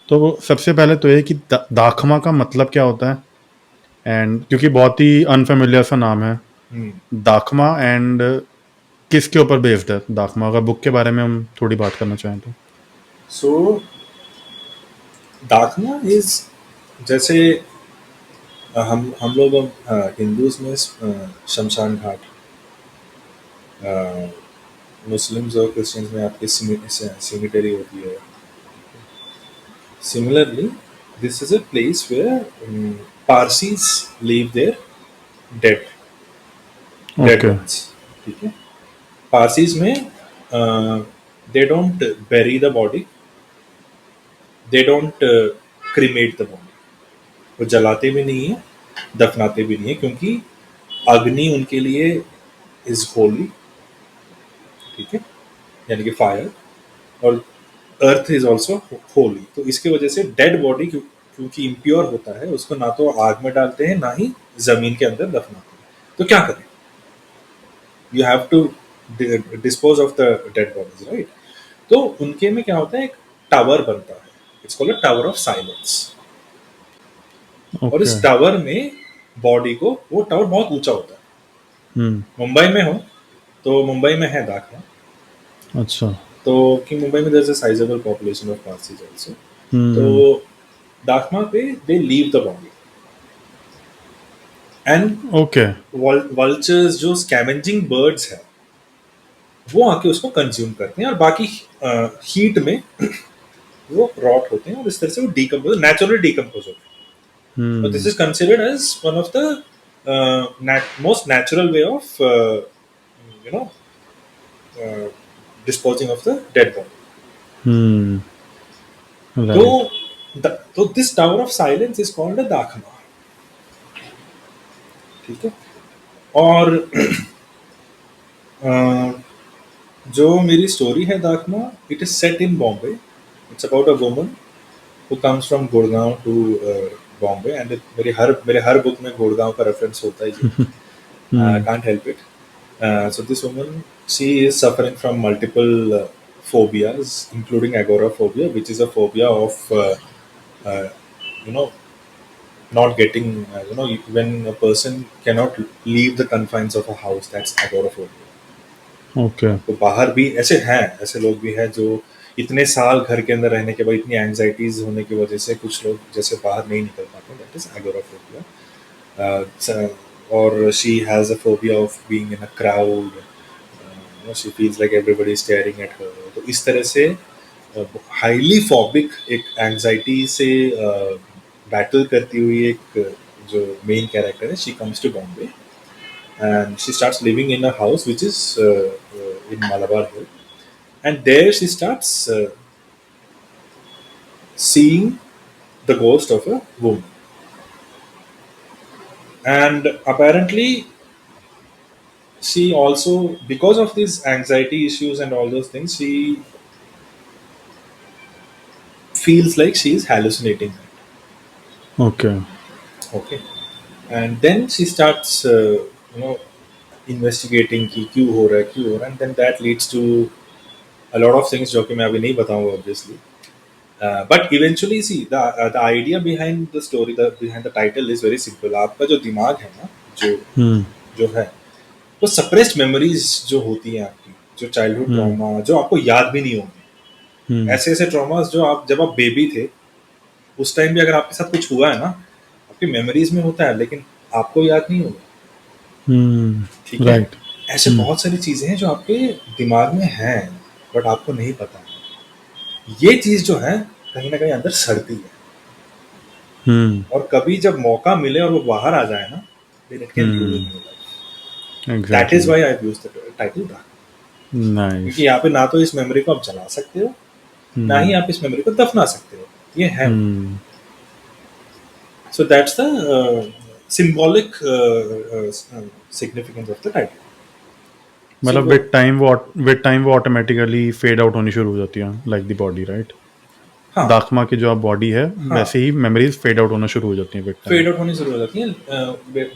तो सबसे पहले तो ये कि दाखमा का मतलब क्या होता है, एंड क्योंकि बहुत ही अनफेमिलियर सा नाम है दाखमा, एंड किसके ऊपर बेस्ड है दाखमा, अगर बुक के बारे में हम थोड़ी बात करना चाहें तो। सो दाखमा इज, जैसे हम लोग हिंदूज में शमशान घाट, मुस्लिम्स और क्रिश्चियंस में आपकी सेमेटरी होती है। Similarly this is a place where Parsis leave their dead ones, ठीक है। पारसीज में they don't bury the body, they don't cremate the body, वो जलाते भी नहीं है, दफनाते भी नहीं है, क्योंकि अग्नि उनके लिए इज होली, ठीक है, यानी कि फायर, और अर्थ इज ऑल्सो होली। तो इसके वजह से डेड बॉडी क्योंकि इम्प्योर होता है, उसको ना तो आग में डालते हैं ना ही जमीन के अंदर दफनाते हैं। तो क्या करें, you have to dispose of the dead bodies, right. तो उनके में क्या होता है, एक टावर बनता है, it's called a tower of silence. और ओके। इस टावर में बॉडी को, वो टावर बहुत ऊंचा होता है। हम्म। मुंबई में हो तो मुंबई में है दाखला। अच्छा। तो कि मुंबई में there is a sizable population of Parsis also. तो हम्म। दाखमा पे they leave the body and okay. Vultures जो स्कैवेंजिंग बर्ड्स है वो आके उसको कंज्यूम करते हैं, और बाकी हीट में वो रॉट होते हैं, और इस तरह से वो डीकम्पोज, नेचुरली डीकम्पोज होते हैं। So this hmm. is considered as one of the most natural way of you know uh, disposing of the dead body. Hmm. Right. So, so this tower of silence is called a dakhma. ठीक है। और जो मेरी story है dakhma, it is set in Bombay. It's about a woman who comes from Gurgaon to Bombay, and मेरे हर book में गुड़गांव का रेफरेंस होता ही है। I hmm. can't help it. So this woman, she is suffering from multiple phobias, including agoraphobia, which is a phobia of uh, you know not getting when a person cannot leave the confines of a house, that's agoraphobia. Okay. आपको बाहर भी ऐसे लोग भी हैं जो इतने साल घर के अंदर रहने के बाद इतनी एंजाइटीज होने की वजह से कुछ लोग जैसे बाहर नहीं निकल पाते, दैट इज एगोराफोबिया। और she has a phobia of being in a crowd, she feels like everybody is staring at her. तो इस तरह से हाईली फोबिक एक एंजाइटी से बैटल करती हुई एक जो मेन कैरेक्टर है, she comes to Bombay and she starts living in a house which is in Malabar Hill, and there she starts seeing the ghost of a woman, and apparently she also, because of these anxiety issues and all those things, she feels like she is hallucinating. Okay. Okay, and then she starts you know investigating कि क्यों हो रहा है, and then that leads to a lot of things जो कि मैं अभी नहीं बताऊंगा obviously. But eventually, see, the idea behind the story, behind the title is very simple. आपका जो दिमाग है ना, जो हम्म। जो है, वो सप्रेस्ड मेमोरीज जो होती हैं आपकी, जो चाइल्डहुड हम्म। ट्रॉमा जो आपको याद भी नहीं होंगे, हम्म। ऐसे ऐसे ट्रॉमास जो आप जब आप बेबी थे उस टाइम भी अगर आपके साथ कुछ हुआ है ना, आपकी मेमोरीज में होता है, लेकिन आपको याद नहीं होगा। ठीक है। राइट। ऐसे हम्म। बहुत सारी चीजें हैं जो आपके दिमाग में हैं, बट आपको नहीं पता। ये चीज जो है कहीं ना कहीं अंदर सड़ती है, हम्म। और कभी जब मौका मिले और वो बाहर आ जाए ना, then it can use in your life. That is exactly. why I've used the title Dark. Nice. क्योंकि यहाँ पे ना तो इस मेमोरी को आप जला सकते हो, ना ही हम्म। आप इस मेमोरी को दफना सकते हो, ये है। हम्म। So that's the symbolic significance of the title. मतलब So विद टाइम वो ऑटोमेटिकली फेड आउट होनी शुरू हो जाती है, लाइक द बॉडी, राइट? हाँ दाखमा की जो आप बॉडी है, हाँ, वैसे ही मेमोरीज फेड आउट होना शुरू हो जाती हैं विद टाइम। फेड आउट होनी शुरू हो जाती है,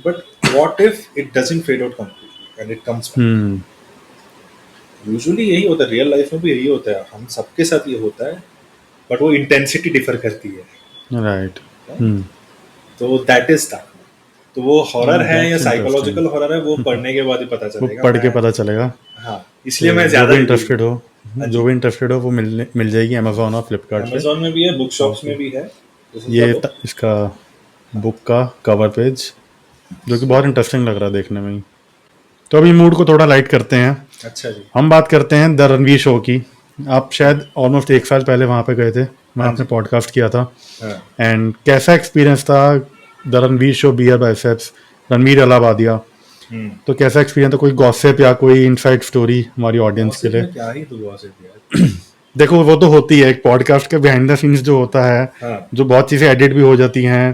but what if it doesn't fade out completely and it comes back? Hmm. Usually यही होता है, रियल लाइफ में भी यही होता है, हम सबके साथ ये होता है, बट वो इंटेंसिटी डिफर करती है। राइट। हम्म। तो दैट इज दैट। तो वो हॉरर है या दैट्स इंटरेस्टिंग। साइकोलॉजिकल हॉरर है, वो पढ़ने के बाद ही पता वो चलेगा। पढ़ के मैं पता चलेगा। हाँ, इसलिए मैं तो ज्यादा रिवील नहीं। हाँ जो जी, भी इंटरेस्टेड हो वो मिल जाएगी अमेजोन और फ्लिपकार्ट पे। अमेजोन में भी है, बुक शॉप्स में ओके। भी है। दिस इज द ये बुक। इसका बुक का कवर पेज, जो कि बहुत इंटरेस्टिंग लग रहा है देखने में ही। तो अभी मूड को थोड़ा लाइट करते हैं। अच्छा जी। हम बात करते हैं द रणवीर शो की। आप शायद ऑलमोस्ट 1 साल पहले वहाँ पे गए थे, वहाँ हाँ आपने जी। पॉडकास्ट किया था। हाँ। एंड कैसा एक्सपीरियंस था the Ranveer show beer biceps, Ranveer Allahbadia? तो कैसा एक्सपीरियंस था? कोई गॉसिप या कोई इनसाइड स्टोरी हमारी ऑडियंस के गॉसिप लिए? में क्या ही तो गॉसिप यार। देखो, वो तो होती है एक पॉडकास्ट के बिहाइंड द सीन्स जो होता है, हाँ। जो बहुत चीजें एडिट भी हो जाती हैं।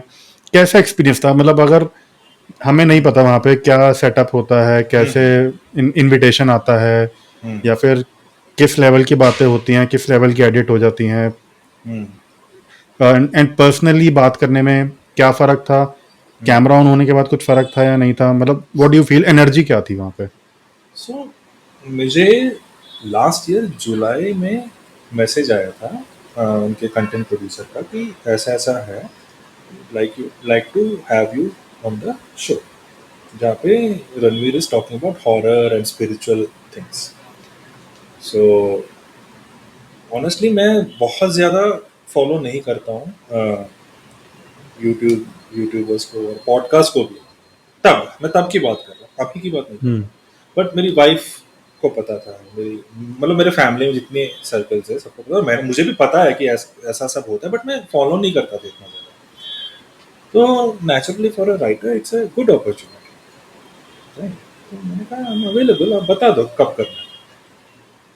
कैसा एक्सपीरियंस था? मतलब अगर हमें नहीं पता वहाँ पे क्या सेटअप होता है, कैसे इनविटेशन आता है, हम्म। या फिर किस लेवल की बातें होती हैं, किस लेवल की एडिट हो जाती हैं, हम्म। एंड पर्सनली बात करने में क्या फ़र्क था? कैमरा ऑन होने के बाद कुछ फ़र्क था या नहीं था? मतलब what do you feel, energy क्या थी वहाँ पे? सो मुझे लास्ट ईयर जुलाई में मैसेज आया था उनके कंटेंट प्रोड्यूसर का कि ऐसा ऐसा है, like to have you on the show, जहाँ पे Ranveer is talking about horror and spiritual things. So honestly मैं बहुत ज़्यादा फॉलो नहीं करता हूँ यूट्यूबर्स को और पॉडकास्ट को भी. मैं तब की बात कर रहा हूँ, अभी की बात नहीं कर हम्म. रहा. बट मेरी वाइफ को पता था, मेरे फैमिली में जितने सर्कल्स है सबको पता. मुझे भी पता है कि ऐसा सब होता है, बट मैं फॉलो नहीं करता था इतना ज़्यादा. तो naturally for a writer it's a good opportunity. तो मैंने कहा आई एम अवेलेबल, आप बता दो कब करना है.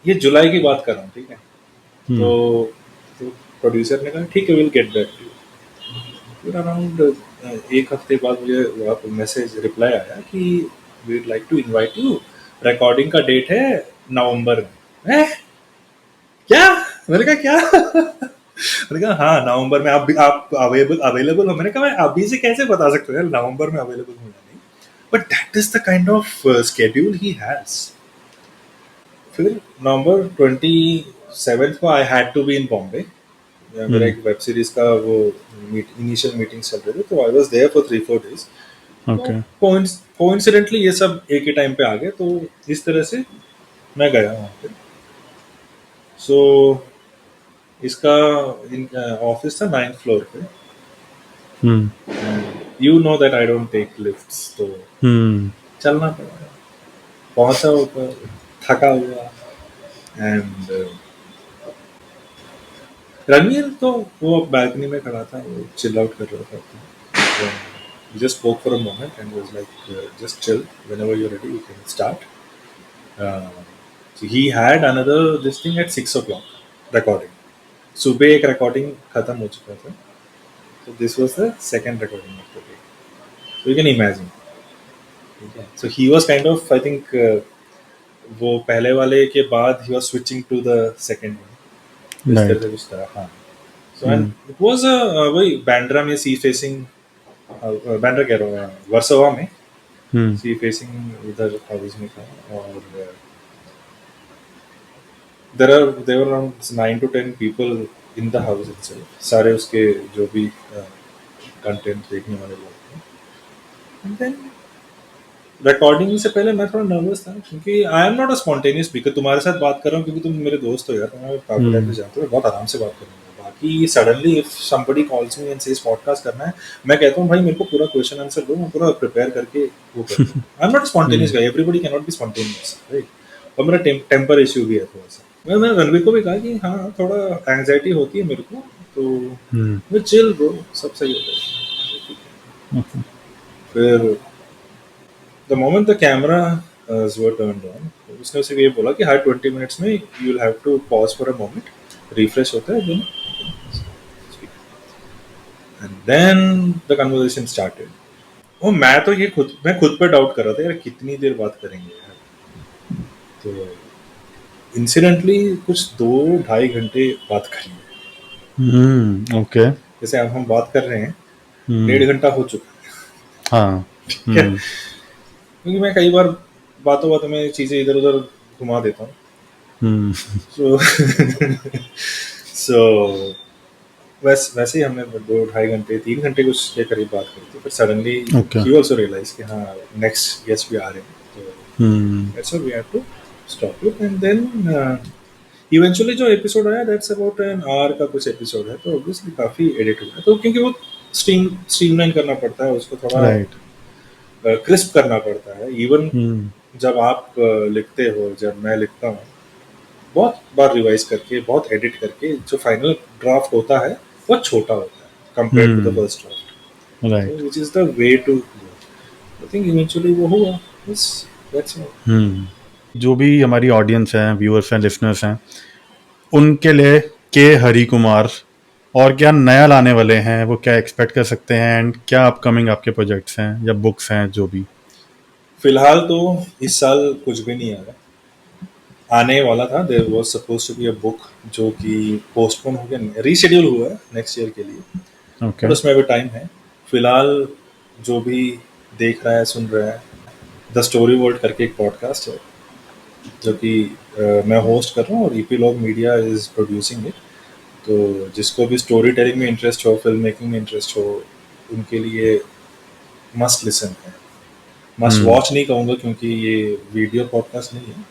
ये जुलाई की बात कर रहा हूँ, ठीक है. तो हम्म. प्रोड्यूसर ने कहा ठीक है, will get back to you. फिर अराउंड एक हफ्ते बाद मुझे वहाँ पे मैसेज रिप्लाई आया कि we would like to invite you, recording का डेट है नवंबर में. क्या? मैंने कहा क्या? मैंने कहा हाँ नवंबर में आप अवेलेबल हो. मैंने कहा मैं अभी से कैसे बता सकते हो यार नवंबर में अवेलेबल हूँ या नहीं. But that is the kind of schedule he has. फिर नवंबर 27 को I had to be in Bombay. मेरा एक वेब सीरीज का वो इनिशियल मीटिंग चल रहे थे, तो I was there for 3-4 days. तो ओके. कोइंसिडेंटली ये सब एक ही टाइम पे आ गए, तो इस तरह से मैं गया वहाँ पे. सो इसका ऑफिस था 9th फ्लोर पे. Hmm. You know that I don't take lifts, तो हम्म. चलना पड़ा. पहुंचा ऊपर थका हुआ. एंड रणवीर तो वो बैल्कनी में खड़ा था, वो चिल आउट कर रहा था. We just spoke for a moment and was like, just chill. Whenever you're ready, you can start. Uh, so he had another this thing at 6 o'clock recording. सुबह एक recording खत्म हो चुका था. So this was the second recording of the day. So you can imagine. Okay. So he was kind of, I think, वो पहले वाले के बाद he was switching to the second one. तो इस तरह राइट. से कुछ था. हाँ. So and it was वही बैंड्रा में सी फेसिंग, बैंड्रा कह रहा हूँ वर्सोवा में हम्म. सी फेसिंग उधर हाउस में था. और there were around 9 to 10 people in the house itself. सारे उसके जो भी कंटेंट देखने वाले लोग थे. एंड देन रिकॉर्डिंग से पहले मैं थोड़ा नर्वस था, क्योंकि I am not a spontaneous speaker. तुम्हारे साथ बात कर रहा हूँ क्योंकि तुम मेरे दोस्त हो यार, तुम्हें काफी टाइम से जानते हो, बहुत आराम से बात करूंगा. बाकी suddenly if somebody calls me and says podcast करना है, मैं कहता हूँ भाई मेरे को पूरा क्वेश्चन आंसर दो, मैं पूरा प्रिपेयर करके वो कर दूँ. I am not spontaneous guy, everybody can not be spontaneous, right. और मेरा टेम्पर इश्यू भी है थोड़ा सा. मैंने रणवीर को भी कहा कि हाँ थोड़ा एंग्जाइटी होती है मेरे को, तो मैं चिल ब्रो, सब सही हो जाएगा. फिर the moment the camera were turned on, उसने सिर्फ ये बोला कि हर 20 मिनट्स में you will have to pause for a moment, refresh होता है then. And then the conversation started. वो मैं खुद पे डाउट कर रहा था यार कितनी देर बात करेंगे यार. तो इंसिडेंटली कुछ 2-2.5 घंटे बात करी. ओके. जैसे अब हम बात कर रहे हैं, हम्म. 1.5 घंटा हो चुका हाँ. है, ठीक है. क्योंकि मैं कई बार बातों बातों में चीज़ें इधर उधर घुमा देता हूँ. हम्म. सो सो वैसे ही हमने 2-2.5 घंटे 3 घंटे कुछ के करीब बात करी थी. फिर suddenly okay. He also realise कि हाँ नेक्स्ट गेस्ट भी आ रहे हैं, तो that's why we had to stop it. And then eventually जो एपिसोड आया दैट्स अबाउट एन आवर का कुछ एपिसोड है, तो ऑब्वियसली काफ़ी एडिट हुआ है, तो क्योंकि वो स्ट्रीमलाइन करना पड़ता है, उसको थोड़ा राइट. क्रिस्प करना पड़ता है. इवन हम्म. जब आप लिखते हो, जब मैं लिखता हूँ, बहुत बार रिवाइज करके, बहुत एडिट करके जो फाइनल ड्राफ्ट होता है वो छोटा होता है compare to the first draft. Right. So which is the way to go. I think eventually वो हुआ. Yes, that's all. जो भी हमारी ऑडियंस हैं, व्यूअर्स हैं, लिसनर्स हैं, उनके लिए के हरी कुमार और क्या नया लाने वाले हैं, वो क्या एक्सपेक्ट कर सकते हैं, एंड क्या अपकमिंग आपके प्रोजेक्ट्स हैं या बुक्स हैं जो भी. फिलहाल तो इस साल कुछ भी नहीं आ रहा. आने वाला था, there was suppose to be a book जो कि पोस्टपोन हो गया, रीशेड्यूल हुआ है नेक्स्ट ईयर के लिए. ओके. पर उसमें अभी टाइम है. फिलहाल जो भी देख रहा है, सुन रहा है, द स्टोरी वर्ल्ड करके एक पॉडकास्ट है, जो कि मैं होस्ट कर रहा हूँ और epilogue media is producing it. तो जिसको भी स्टोरी टेलिंग में इंटरेस्ट हो, फिल्म मेकिंग में इंटरेस्ट हो, उनके लिए मस्ट लिसन है। मस्ट वॉच नहीं कहूँगा क्योंकि ये वीडियो पॉडकास्ट नहीं है,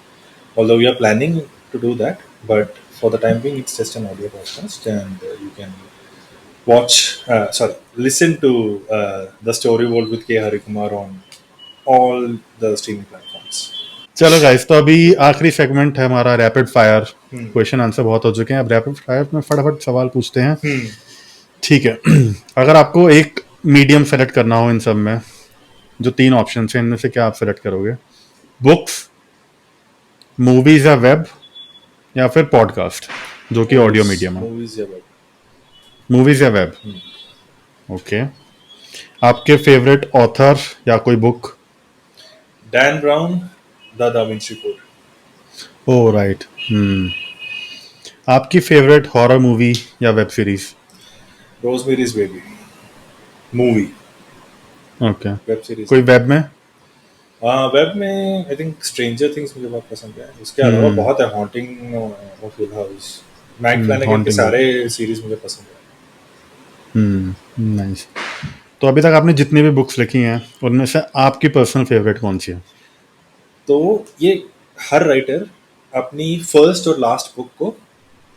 although we are planning to do that, but for the time being it's just an audio podcast, and you can listen to the story world with K Harikumar on all the streaming platforms. चलो guys, तो अभी आखिरी segment है हमारा rapid fire. Question answer बहुत हो चुके हैं, अब रैपिड फायर में फटाफट सवाल पूछते हैं। ठीक है। अगर आपको एक मीडियम सेलेक्ट करना हो इन सब में, जो 3 ऑप्शन हैं, इनमें से क्या आप सेलेक्ट करोगे? बुक्स, मूवीज या वेब, या फिर पॉडकास्ट जो कि ऑडियो मीडियम है? मूवीज या वेब। ओके। आपके फेवरेट ऑथर या कोई book? Dan Brown, the Da Vinci Code. Oh right. आपकी फेवरेट हॉरर मूवी या web series? Rosemary's Baby movie. Okay. Web series. कोई वेब में? वेब में आई थिंक स्ट्रेंजर थिंग्स मुझे बहुत पसंद है। उसके अलावा बहुत है, Haunting of Hill House, Mike Flanagan के सारे सीरीज मुझे पसंद है। नाइस। तो अभी तक आपने जितनी भी बुक्स लिखी हैं उनमें से आपकी पर्सनल फेवरेट कौन सी है? तो ये हर राइटर अपनी फर्स्ट और लास्ट बुक को,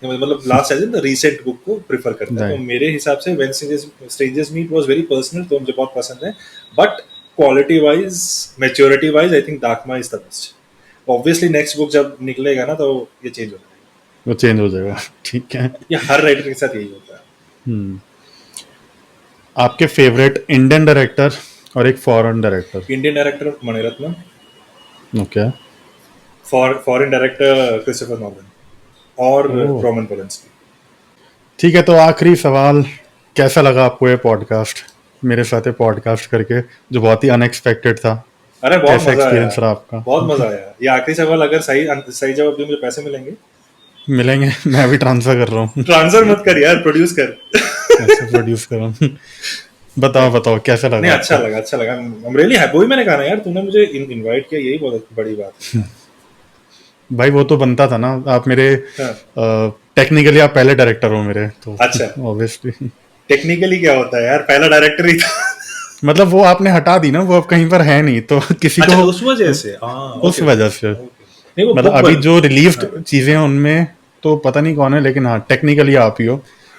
मतलब last as in recent book को प्रेफर करता है। तो मेरे हिसाब से When strangers Meet was very personal, तो मुझे बहुत पसंद है। But quality wise, maturity wise, I think Dakhma is the best. Obviously next book जब निकलेगा ना, तो ये चेंज हो जाएगा। वो चेंज हो जाएगा। ठीक है। ये हर राइटर के साथ यही होता है। आपके फेवरेट इंडियन डायरेक्टर और एक foreign director? Indian director Mani Ratnam. Okay. Foreign director Christopher Nolan और रोमन पोलंस्की। ठीक है। तो आखिरी सवाल, कैसा लगा आपको ये पॉडकास्ट? मेरे साथ पॉडकास्ट करके जो बहुत ही अनएक्सपेक्टेड था। अरे बहुत मजा एक्सपीरियंस रहा आपका? बहुत मजा आया। ये आखिरी सवाल अगर सही जवाब दिया मुझे पैसे मिलेंगे? मिलेंगे। मैं अभी ट्रांसफर कर रहा हूँ। ट्रांसफर मत कर यार, प्रोड्यूस कर। प्रोड्यूस कर रहा हूँ। बताओ कैसा लगा? नहीं, अच्छा लगा। I'm really happy। वही मैंने कहा ना यार, तूने मुझे इनवाइट किया, यही बहुत बड़ी बात है। भाई वो तो बनता था ना, आप मेरे टेक्निकली आप पहले डायरेक्टर हो मेरे, तो अच्छा। ऑब्वियसली। टेक्निकली क्या होता है यार, पहला डायरेक्टर ही था। मतलब वो आपने हटा दी ना, वो अब कहीं पर है नहीं, तो किसी को उस वजह से उस वजह से मतलब अभी जो रिलीव्ड चीजें हैं उनमें तो पता नहीं कौन है, लेकिन हाँ टेक्निकली आप ही हो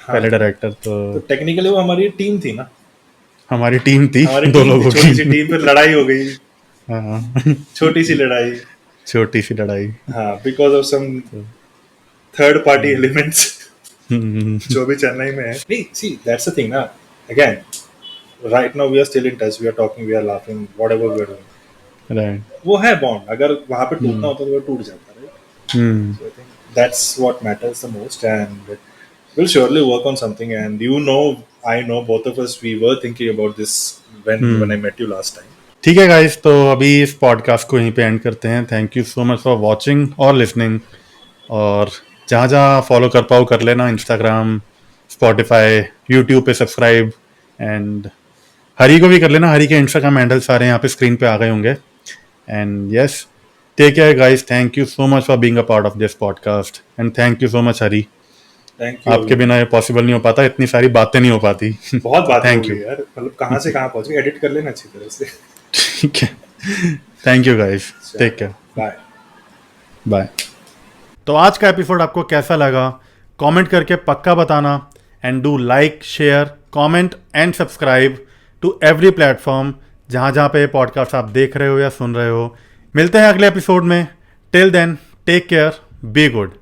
पहले डायरेक्टर। तो टेक्निकली वो हमारी टीम थी ना। हमारी टीम थी 2 लोगों की। छोटी सी टीम पे लड़ाई हो गई। छोटी सी लड़ाई। हाँ, because of some third party elements जो भी चेन्नई में है। नहीं, सी दैट्स द थिंग ना, again right now we are still in touch, we are talking, we are laughing, whatever we are doing, right. वो है बॉन्ड। अगर वहां पे टूटना होता तो वो टूट जाता, right. So I think that's what matters the most, and we'll surely work on something, and I know both of us, we were thinking about this when I met you last time. ठीक है guys, तो अभी इस podcast को यहीं पे and करते हैं। Thank you so much for watching और लिसनिंग, और जहाँ फॉलो कर पाओ कर लेना, इंस्टाग्राम, स्पॉटिफाई, यूट्यूब पे सब्सक्राइब, एंड हरी को भी कर लेना। हरी के इंस्टाग्राम हैंडल सारे यहाँ पे स्क्रीन पे आ गए होंगे। And yes, take care guys, thank you so much for being a part of this podcast, and thank you so much Hari. आपके बिना ये पॉसिबल नहीं हो पाता, इतनी सारी बातें नहीं हो पाती। बहुत बात। थैंक यू यार, मतलब कहाँ से कहाँ पहुंच गए, एडिट कर लेना अच्छी तरह से। ठीक है। Thank you guys, take care, bye. तो आज का एपिसोड आपको कैसा लगा कमेंट करके पक्का बताना, and do like, share, comment and subscribe to every platform जहाँ पे पॉडकास्ट आप देख रहे हो या सुन रहे हो। मिलते हैं अगले एपिसोड में। Till then take care, be good.